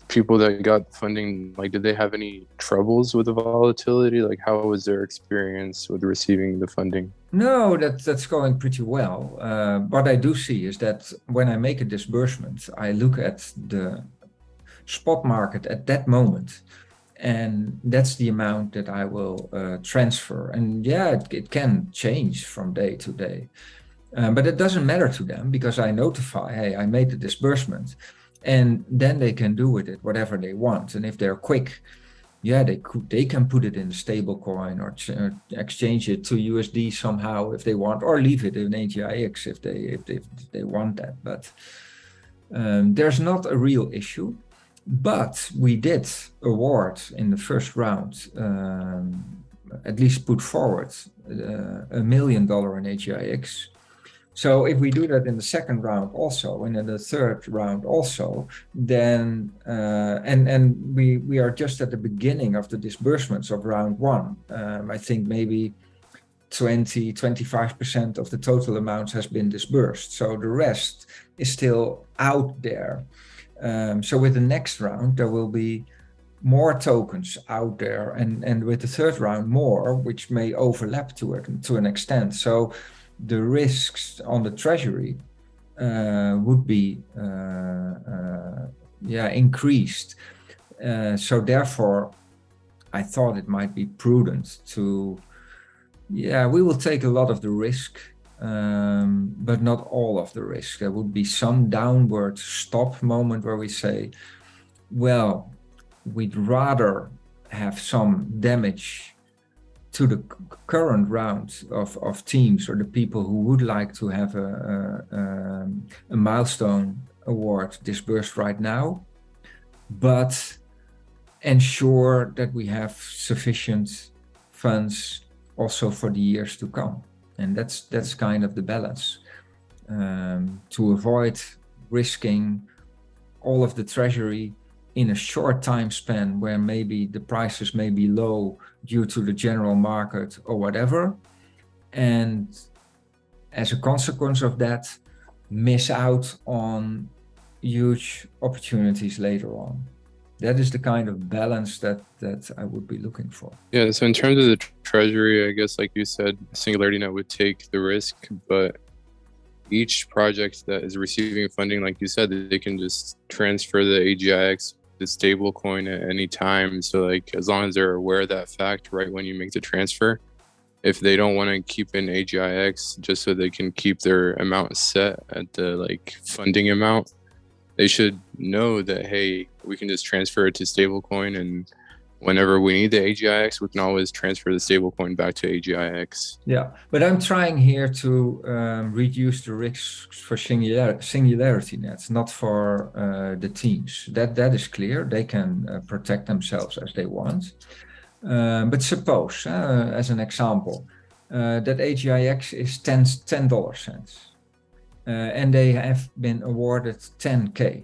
people that got funding, like, did they have any troubles with the volatility? Like, how was their experience with receiving the funding? No, that's going pretty well. What I do see is that when I make a disbursement, I look at the spot market at that moment. And that's the amount that I will transfer. And yeah, it can change from day to day. But it doesn't matter to them because I notify, hey, I made the disbursement. And then they can do with it whatever they want. And if they're quick, yeah, they can put it in a stable coin or exchange it to USD somehow if they want, or leave it in AGIX if they want that. But there's not a real issue. But we did award in the first round, at least put forward $1 million in AGIX. So if we do that in the second round also, and in the third round also, then and we are just at the beginning of the disbursements of round one. I think maybe 25% of the total amount has been disbursed. So the rest is still out there. So with the next round, there will be more tokens out there, and with the third round more, which may overlap to an extent. So the risks on the treasury would be increased. So therefore, I thought it might be prudent to, we will take a lot of the risk, but not all of the risk. There would be some downward stop moment where we say, well, we'd rather have some damage to the current round of teams or the people who would like to have a milestone award disbursed right now, but ensure that we have sufficient funds also for the years to come. And that's kind of the balance, to avoid risking all of the treasury in a short time span where maybe the prices may be low due to the general market or whatever, and as a consequence of that, miss out on huge opportunities later on. That is the kind of balance that I would be looking for. Yeah, so in terms of the treasury, I guess like you said, SingularityNET would take the risk, but each project that is receiving funding, like you said, they can just transfer the AGIX, the stable coin at any time. So like as long as they're aware of that fact right when you make the transfer, if they don't want to keep in AGIX just so they can keep their amount set at the like funding amount, they should know that, hey, we can just transfer it to stablecoin, and whenever we need the AGIX, we can always transfer the stablecoin back to AGIX. Yeah, but I'm trying here to reduce the risks for SingularityNET, not for the teams. That is clear. They can protect themselves as they want. But suppose, as an example, that AGIX is $10. And they have been awarded 10K,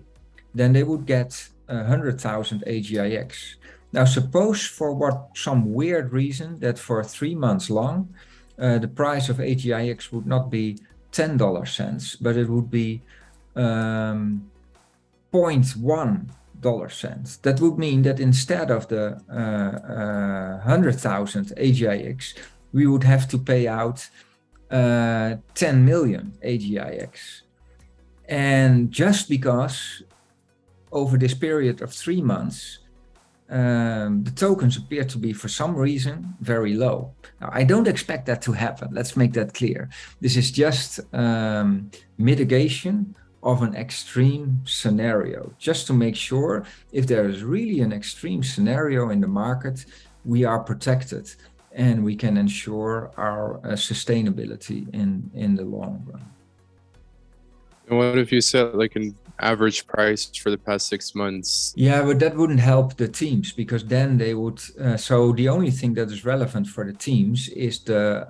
then they would get 100,000 AGIX. Now, suppose for some weird reason that for 3 months long, the price of AGIX would not be $10, but it would be 0.1 cents. That would mean that instead of the 100,000 AGIX, we would have to pay out 10 million AGIX. And just because over this period of 3 months, the tokens appear to be, for some reason, very low. Now, I don't expect that to happen. Let's make that clear. This is just mitigation of an extreme scenario, just to make sure if there is really an extreme scenario in the market, we are protected and we can ensure our sustainability in the long run. And what if you set like an average price for the past 6 months? Yeah, but that wouldn't help the teams, because then they would. So the only thing that is relevant for the teams is the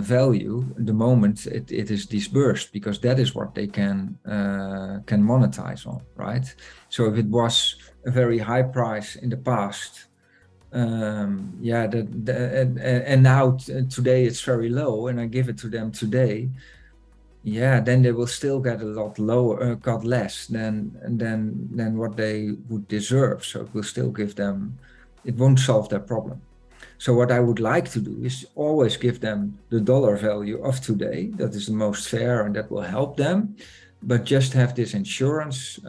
value, the moment it is disbursed, because that is what they can monetize on, right? So if it was a very high price in the past, and now today it's very low, and I give it to them today. Yeah, then they will still get a lot lower, got less than what they would deserve. So it will still give them, it won't solve their problem. So what I would like to do is always give them the dollar value of today. That is the most fair and that will help them. But just have this insurance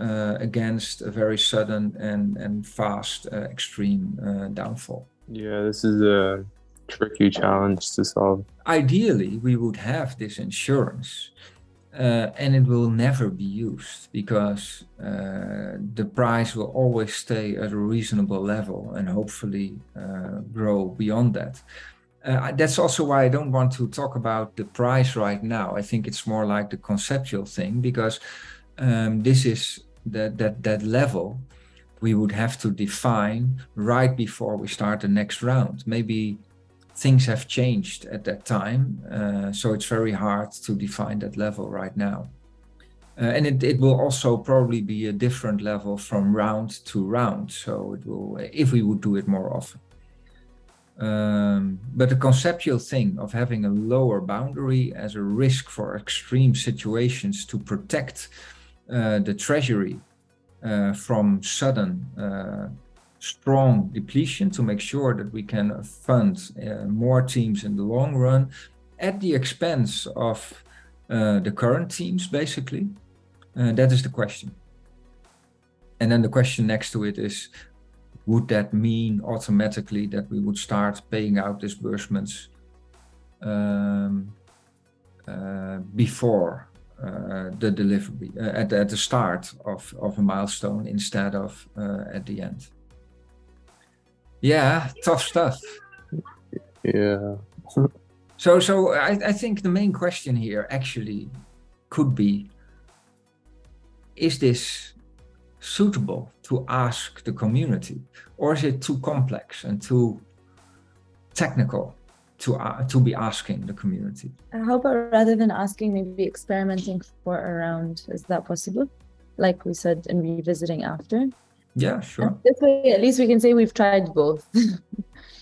against a very sudden and fast extreme downfall. Yeah, this is a tricky challenge to solve. Ideally, we would have this insurance and it will never be used because the price will always stay at a reasonable level and hopefully grow beyond that. That's also why I don't want to talk about the price right now. I think it's more like the conceptual thing, because this is that level we would have to define right before we start the next round. Maybe things have changed at that time, so it's very hard to define that level right now. And it will also probably be a different level from round to round. So it will, if we would do it more often. But the conceptual thing of having a lower boundary as a risk for extreme situations to protect the treasury from sudden strong depletion, to make sure that we can fund more teams in the long run at the expense of the current teams, basically. That is the question. And then the question next to it is, would that mean automatically that we would start paying out disbursements before the delivery, at the start of a milestone instead of at the end? Yeah, tough stuff. Yeah. So I think the main question here actually could be, is this suitable to ask the community, or is it too complex and too technical to be asking the community? How about rather than asking, maybe experimenting for a round? Is that possible? Like we said, and revisiting after? Yeah, sure. And this way, at least we can say we've tried both.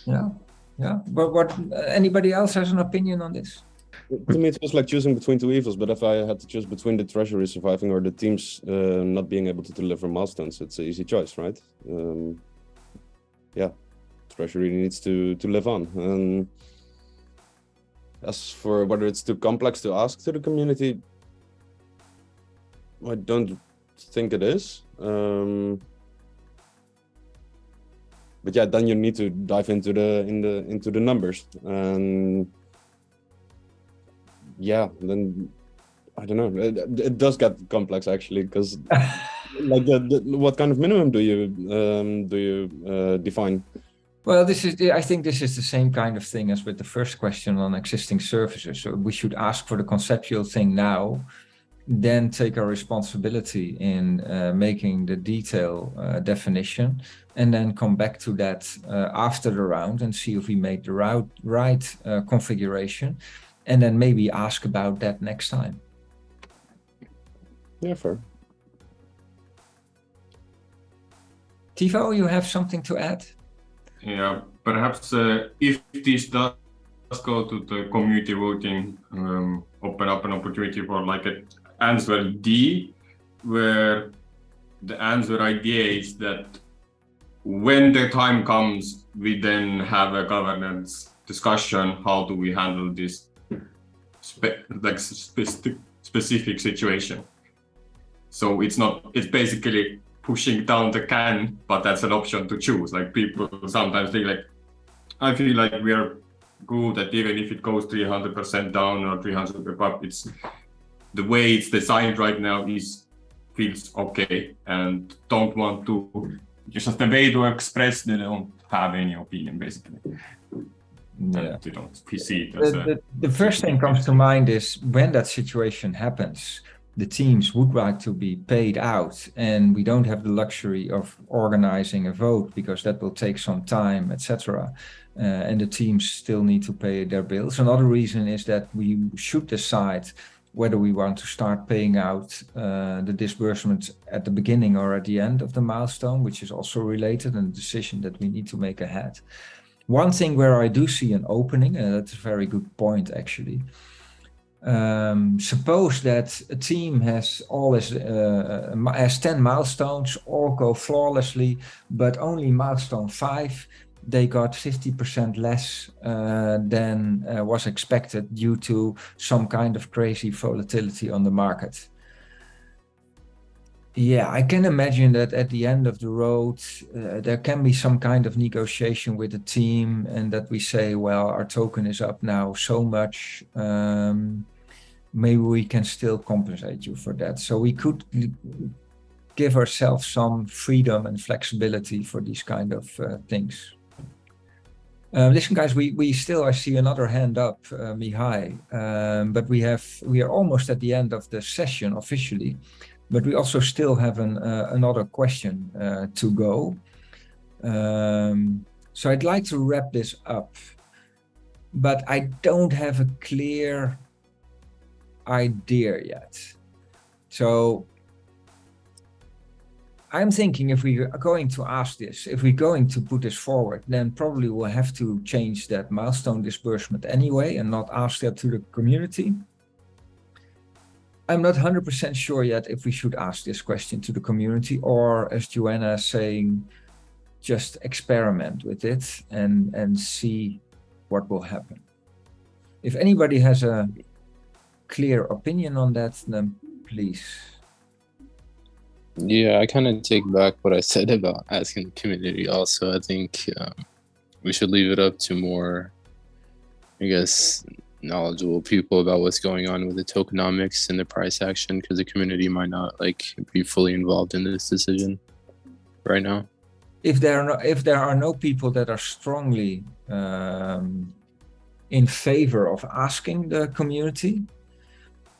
Yeah. But what anybody else has an opinion on this? To me, it's just like choosing between two evils. But if I had to choose between the treasury surviving or the teams not being able to deliver milestones, it's an easy choice, right? Yeah, treasury needs to live on. And as for whether it's too complex to ask to the community, I don't think it is. But yeah, then you need to dive into the numbers, and yeah, then I don't know. It does get complex actually, because like what kind of minimum do you define? Well, I think this is the same kind of thing as with the first question on existing services. So we should ask for the conceptual thing now, then take our responsibility in making the detail definition, and then come back to that after the round and see if we made the right configuration, and then maybe ask about that next time. Yeah, fair. Tivo, you have something to add? Yeah, perhaps if this does go to the community voting, open up an opportunity for like an answer D, where the answer idea is that when the time comes, we then have a governance discussion. How do we handle this specific situation? So it's basically pushing down the can, but that's an option to choose. Like people sometimes think like, I feel like we are good that even if it goes 300% down or 300% up, it's the way it's designed right now feels okay, and don't want to, just the way to express, they don't have any opinion basically. Yeah. They don't see it as the first thing comes to mind is when that situation happens, the teams would like to be paid out, and we don't have the luxury of organizing a vote because that will take some time, etc. And the teams still need to pay their bills. Another reason is that we should decide whether we want to start paying out the disbursements at the beginning or at the end of the milestone, which is also related and a decision that we need to make ahead. One thing where I do see an opening, and that's a very good point actually. Suppose that a team has 10 milestones, all go flawlessly, but only milestone 5, they got 50% less than was expected due to some kind of crazy volatility on the market. Yeah, I can imagine that at the end of the road, there can be some kind of negotiation with the team, and that we say, well, our token is up now so much. maybe we can still compensate you for that. So we could give ourselves some freedom and flexibility for these kind of things. Listen, guys, we still, I see another hand up, Mihai, but we are almost at the end of the session officially, but we also still have another question to go. So I'd like to wrap this up, but I don't have a clear idea yet. So I'm thinking if we are going to ask this, if we're going to put this forward, then probably we'll have to change that milestone disbursement anyway and not ask that to the community. I'm not 100% sure yet if we should ask this question to the community, or as Joanna is saying, just experiment with it and see what will happen. If anybody has a clear opinion on that, then please. Yeah, I kind of take back what I said about asking the community also. I think we should leave it up to more, I guess, knowledgeable people about what's going on with the tokenomics and the price action, because the community might not be fully involved in this decision right now. If there are no people that are strongly in favor of asking the community,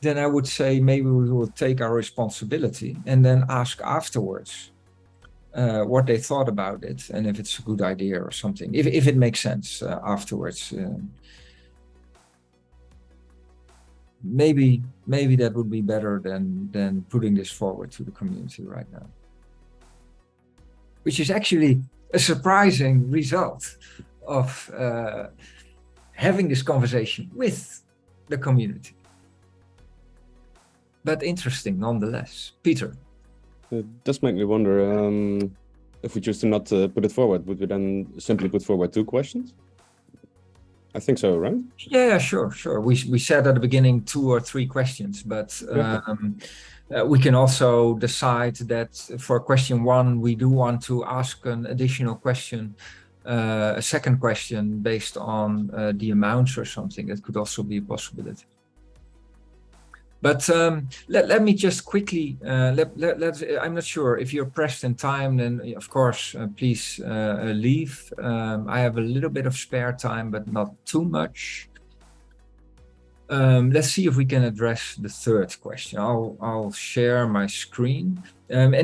then I would say maybe we will take our responsibility and then ask afterwards what they thought about it and if it's a good idea or something, if it makes sense afterwards. Maybe that would be better than putting this forward to the community right now, which is actually a surprising result of having this conversation with the community. But interesting nonetheless. Peter. It does make me wonder, if we choose to not put it forward, would we then simply put forward 2 questions? I think so, right? Yeah, sure. We said at the beginning 2 or 3 questions, but we can also decide that for question 1, we do want to ask an additional question, a second question based on the amounts or something. That could also be a possibility. But let me just quickly, I'm not sure if you're pressed in time, then of course, please leave. I have a little bit of spare time, but not too much. Let's see if we can address the third question. I'll share my screen. And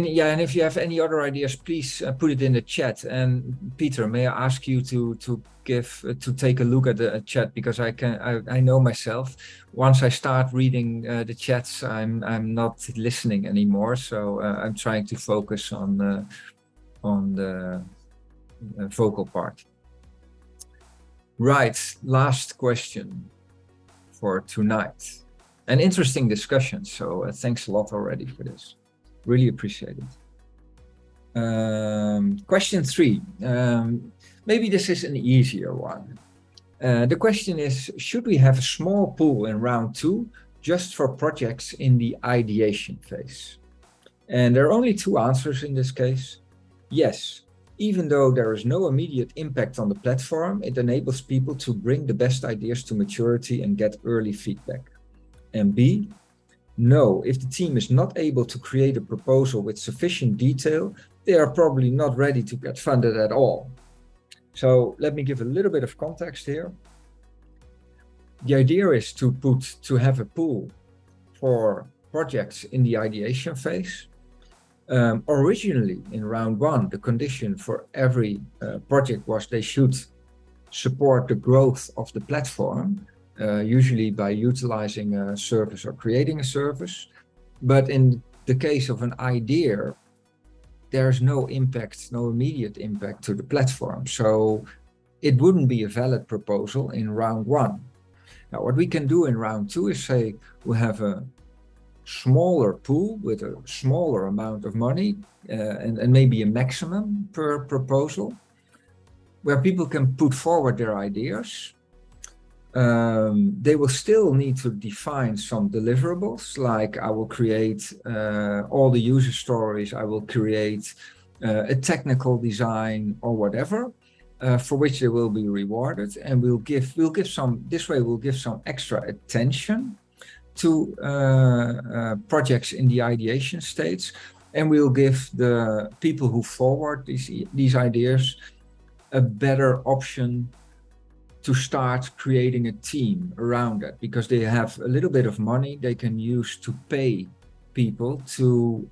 if you have any other ideas, please put it in the chat. And Peter, may I ask you to take a look at the chat, because I know myself. Once I start reading the chats, I'm not listening anymore. So I'm trying to focus on the vocal part. Right, last question for tonight. An interesting discussion. So thanks a lot already for this. Really appreciate it. Question 3. Maybe this is an easier one. The question is, should we have a small pool in round 2 just for projects in the ideation phase? And there are only 2 answers in this case. Yes, even though there is no immediate impact on the platform, it enables people to bring the best ideas to maturity and get early feedback. And B, no, if the team is not able to create a proposal with sufficient detail, they are probably not ready to get funded at all. So let me give a little bit of context here. The idea is to have a pool for projects in the ideation phase. Originally in round 1, the condition for every project was they should support the growth of the platform, usually by utilizing a service or creating a service. But in the case of an idea, there's no impact, no immediate impact to the platform. So it wouldn't be a valid proposal in round 1. Now, what we can do in round 2 is say we have a smaller pool with a smaller amount of money and maybe a maximum per proposal, where people can put forward their ideas. They will still need to define some deliverables, like I will create all the user stories, I will create a technical design or whatever, for which they will be rewarded, and we'll give some extra attention to projects in the ideation stage, and we'll give the people who forward these ideas a better option to start creating a team around it, because they have a little bit of money they can use to pay people to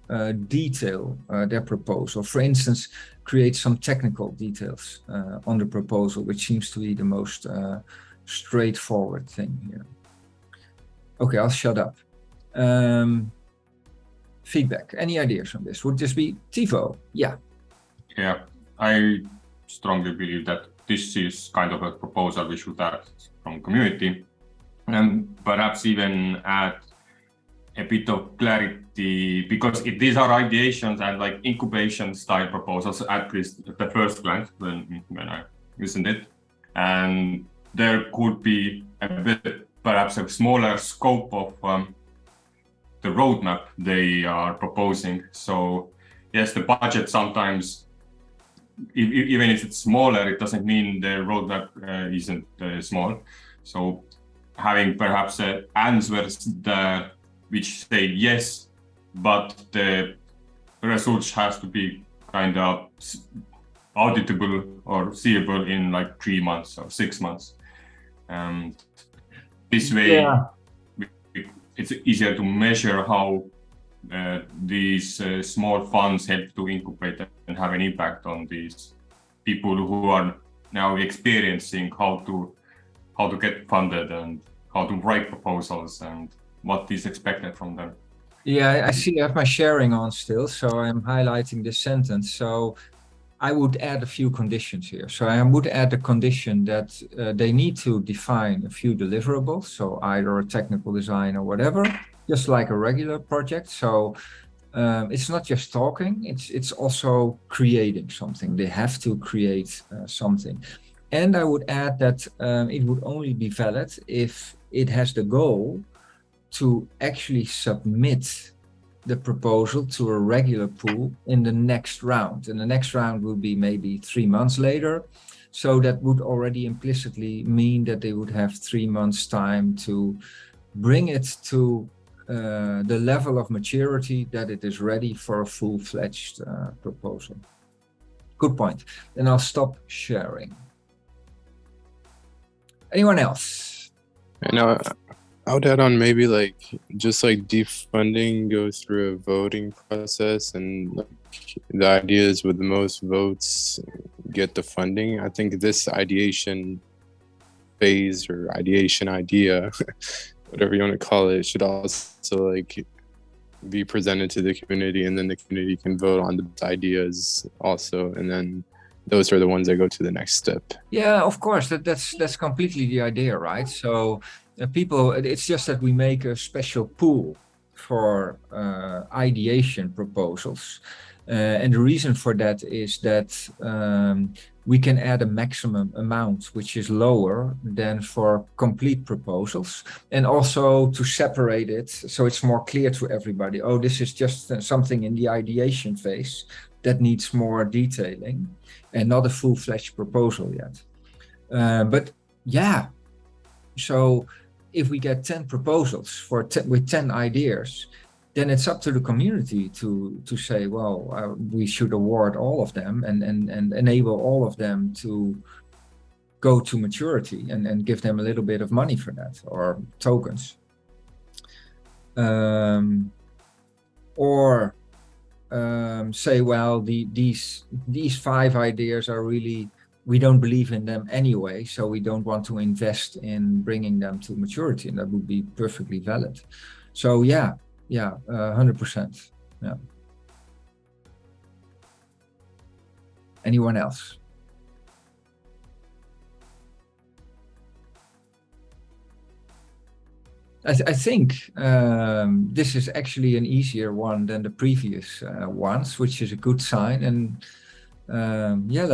detail their proposal. For instance, create some technical details on the proposal, which seems to be the most straightforward thing here. Okay, I'll shut up. Feedback, any ideas on this? Would this be Tivo? Yeah. Yeah, I strongly believe that this is kind of a proposal we should have from community, and perhaps even add a bit of clarity, because these are ideations and like incubation style proposals, at least at the first glance when I listened it. And there could be a bit, perhaps a smaller scope of the roadmap they are proposing. So yes, the budget sometimes, even if it's smaller, it doesn't mean the roadmap isn't small. So having perhaps answers there which say yes, but the results has to be kind of auditable or seeable in like 3 months or 6 months. This way, it's easier to measure how these small funds help to incubate and have an impact on these people who are now experiencing how to get funded and how to write proposals and what is expected from them. Yeah, I see I have my sharing on still, so I'm highlighting this sentence. So I would add a few conditions here. So I would add the condition that they need to define a few deliverables, so either a technical design or whatever, just like a regular project. So it's not just talking, it's also creating something. They have to create something. And I would add that it would only be valid if it has the goal to actually submit the proposal to a regular pool in the next round. And the next round will be maybe 3 months later. So that would already implicitly mean that they would have 3 months time to bring it to the level of maturity that it is ready for a full-fledged proposal. Good point. And I'll stop sharing. Anyone else? And I would add on maybe like just like defunding goes through a voting process, and like the ideas with the most votes get the funding. I think this ideation phase or ideation idea, whatever you want to call it, should also like be presented to the community, and then the community can vote on the ideas also, and then those are the ones that go to the next step. Yeah, of course, that's completely the idea, right? So people, it's just that we make a special pool for ideation proposals. And the reason for that is that we can add a maximum amount, which is lower than for complete proposals. And also to separate it, so it's more clear to everybody, oh, this is just something in the ideation phase that needs more detailing and not a full-fledged proposal yet. But yeah, so if we get 10 proposals with 10 ideas, then it's up to the community to say, well, we should award all of them and enable all of them to go to maturity and give them a little bit of money for that, or tokens. Or say, well, these 5 ideas are really, we don't believe in them anyway, so we don't want to invest in bringing them to maturity, and that would be perfectly valid. So yeah, 100%. Yeah. Anyone else? I think this is actually an easier one than the previous ones, which is a good sign. And yeah,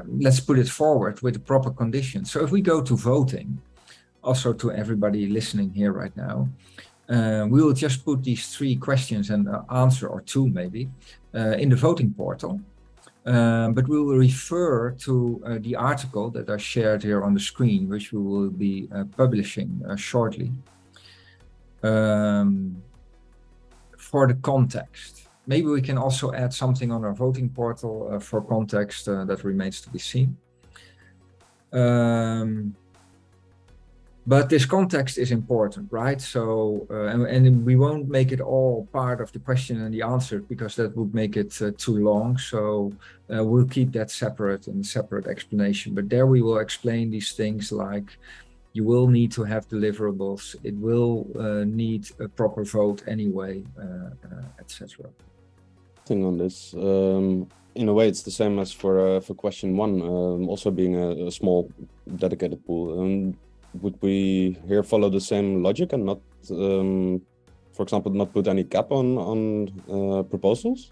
let's put it forward with the proper conditions. So if we go to voting, also to everybody listening here right now, we will just put these 3 questions and answer, or 2 maybe, in the voting portal. But we will refer to the article that are shared here on the screen, which we will be publishing shortly. For the context. Maybe we can also add something on our voting portal for context that remains to be seen. But this context is important, right? So, and we won't make it all part of the question and the answer because that would make it too long. So we'll keep that separate in a separate explanation. But there we will explain these things like you will need to have deliverables. It will need a proper vote anyway, etc. Thing on this, in a way, it's the same as for question one, also being a small dedicated pool. Would we here follow the same logic and not, for example, not put any cap on proposals?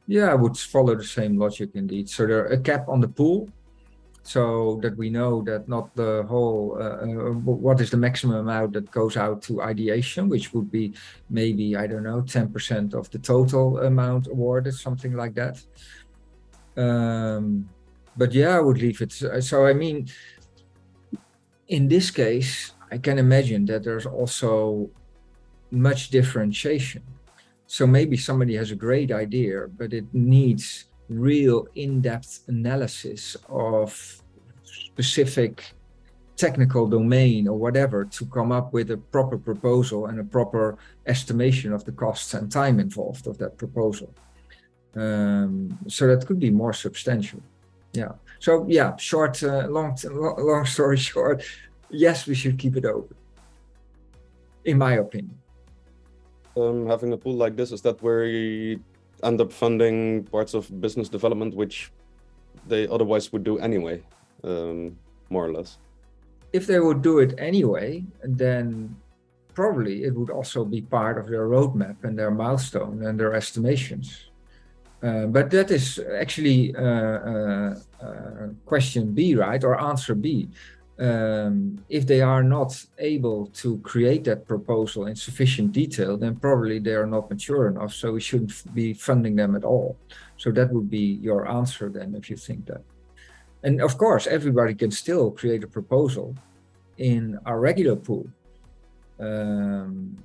Yeah, I would follow the same logic indeed. So there a cap on the pool, so that we know that not the whole, what is the maximum amount that goes out to ideation, which would be maybe, I don't know, 10% of the total amount awarded, something like that. But yeah, I would leave it. So I mean, in this case, I can imagine that there's also much differentiation. So maybe somebody has a great idea, but it needs real in-depth analysis of specific technical domain or whatever to come up with a proper proposal and a proper estimation of the costs and time involved of that proposal. So that could be more substantial. Yeah. So yeah, short, long story short, yes, we should keep it open, in my opinion. Having a pool like this, is that where you end up funding parts of business development, which they otherwise would do anyway, more or less? If they would do it anyway, then probably it would also be part of their roadmap and their milestone and their estimations. But that is actually question B, right? Or answer B. If they are not able to create that proposal in sufficient detail, then probably they are not mature enough. So we shouldn't be funding them at all. So that would be your answer then, if you think that. And of course, everybody can still create a proposal in our regular pool. And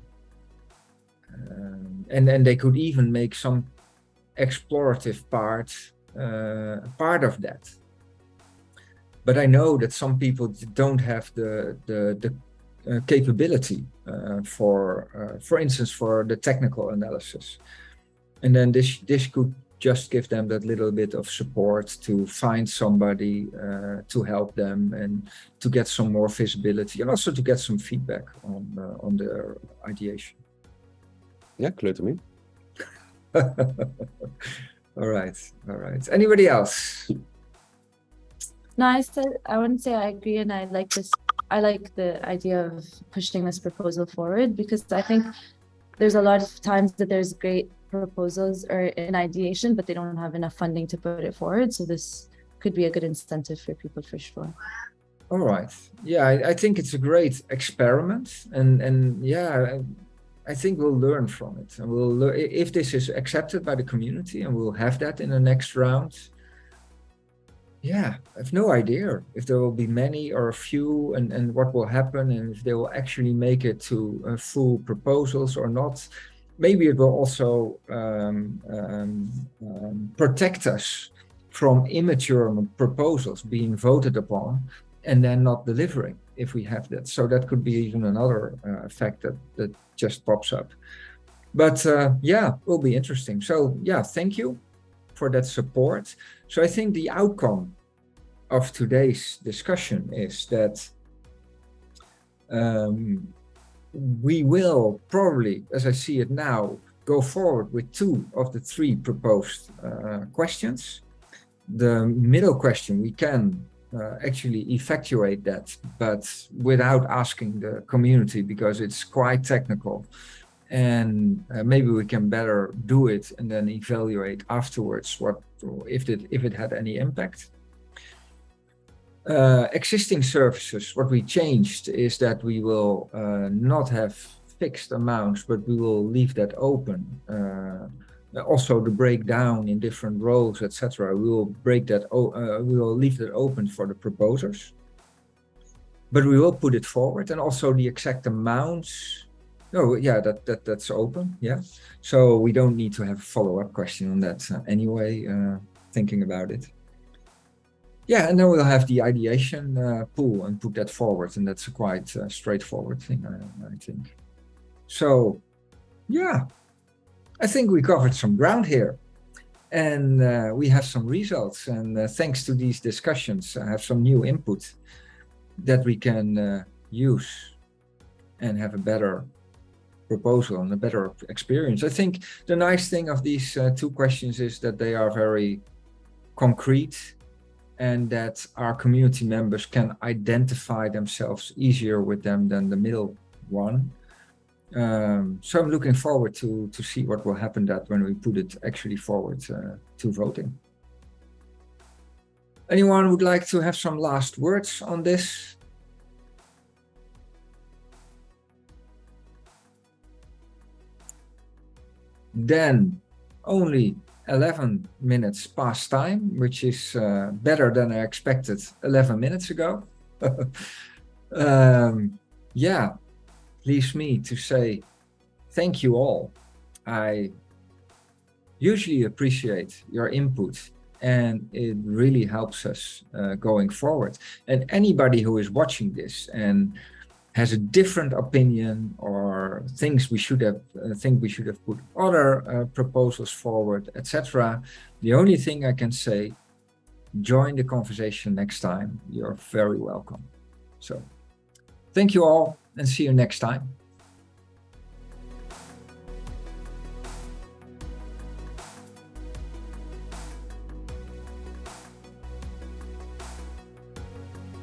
they could even make some explorative part of that. But I know that some people don't have the capability for instance, for the technical analysis. And then this could just give them that little bit of support to find somebody to help them and to get some more visibility and also to get some feedback on their ideation. Yeah, clear to me. All right. Anybody else? No, I wouldn't say I agree, and I like this. I like the idea of pushing this proposal forward because I think there's a lot of times that there's great proposals or in ideation, but they don't have enough funding to put it forward. So this could be a good incentive for people for sure. All right. Yeah, I think it's a great experiment, and yeah, I think we'll learn from it, and we'll learn if this is accepted by the community, and we'll have that in the next round. Yeah, I have no idea if there will be many or a few and what will happen and if they will actually make it to full proposals or not. Maybe it will also protect us from immature proposals being voted upon and then not delivering if we have that. So that could be even another effect that just pops up. But yeah, will be interesting. So yeah, thank you for that support. So I think the outcome of today's discussion is that we will probably, as I see it now, go forward with 2 of the 3 proposed questions. The middle question, we can actually effectuate that, but without asking the community because it's quite technical. And maybe we can better do it and then evaluate afterwards if it had any impact. Existing services, what we changed is that we will not have fixed amounts, but we will leave that open. Also the breakdown in different roles, etc. We will break that. We will leave that open for the proposers, but we will put it forward, and also the exact amounts Oh, yeah, that's open. Yeah. So we don't need to have a follow-up question on that anyway, thinking about it. Yeah, and then we'll have the ideation pool and put that forward. And that's a quite straightforward thing, I think. So, yeah, I think we covered some ground here. And we have some results. And thanks to these discussions, I have some new input that we can use and have a better proposal and a better experience. I think the nice thing of these two questions is that they are very concrete and that our community members can identify themselves easier with them than the middle one. So I'm looking forward to see what will happen that when we put it actually forward to voting. Anyone would like to have some last words on this? Then only 11 minutes past time, which is better than I expected 11 minutes ago. Yeah, leaves me to say thank you all. I usually appreciate your input and it really helps us going forward. And anybody who is watching this and has a different opinion or thinks we should have put other proposals forward, etc. The only thing I can say, join the conversation next time. You're very welcome. So thank you all and see you next time.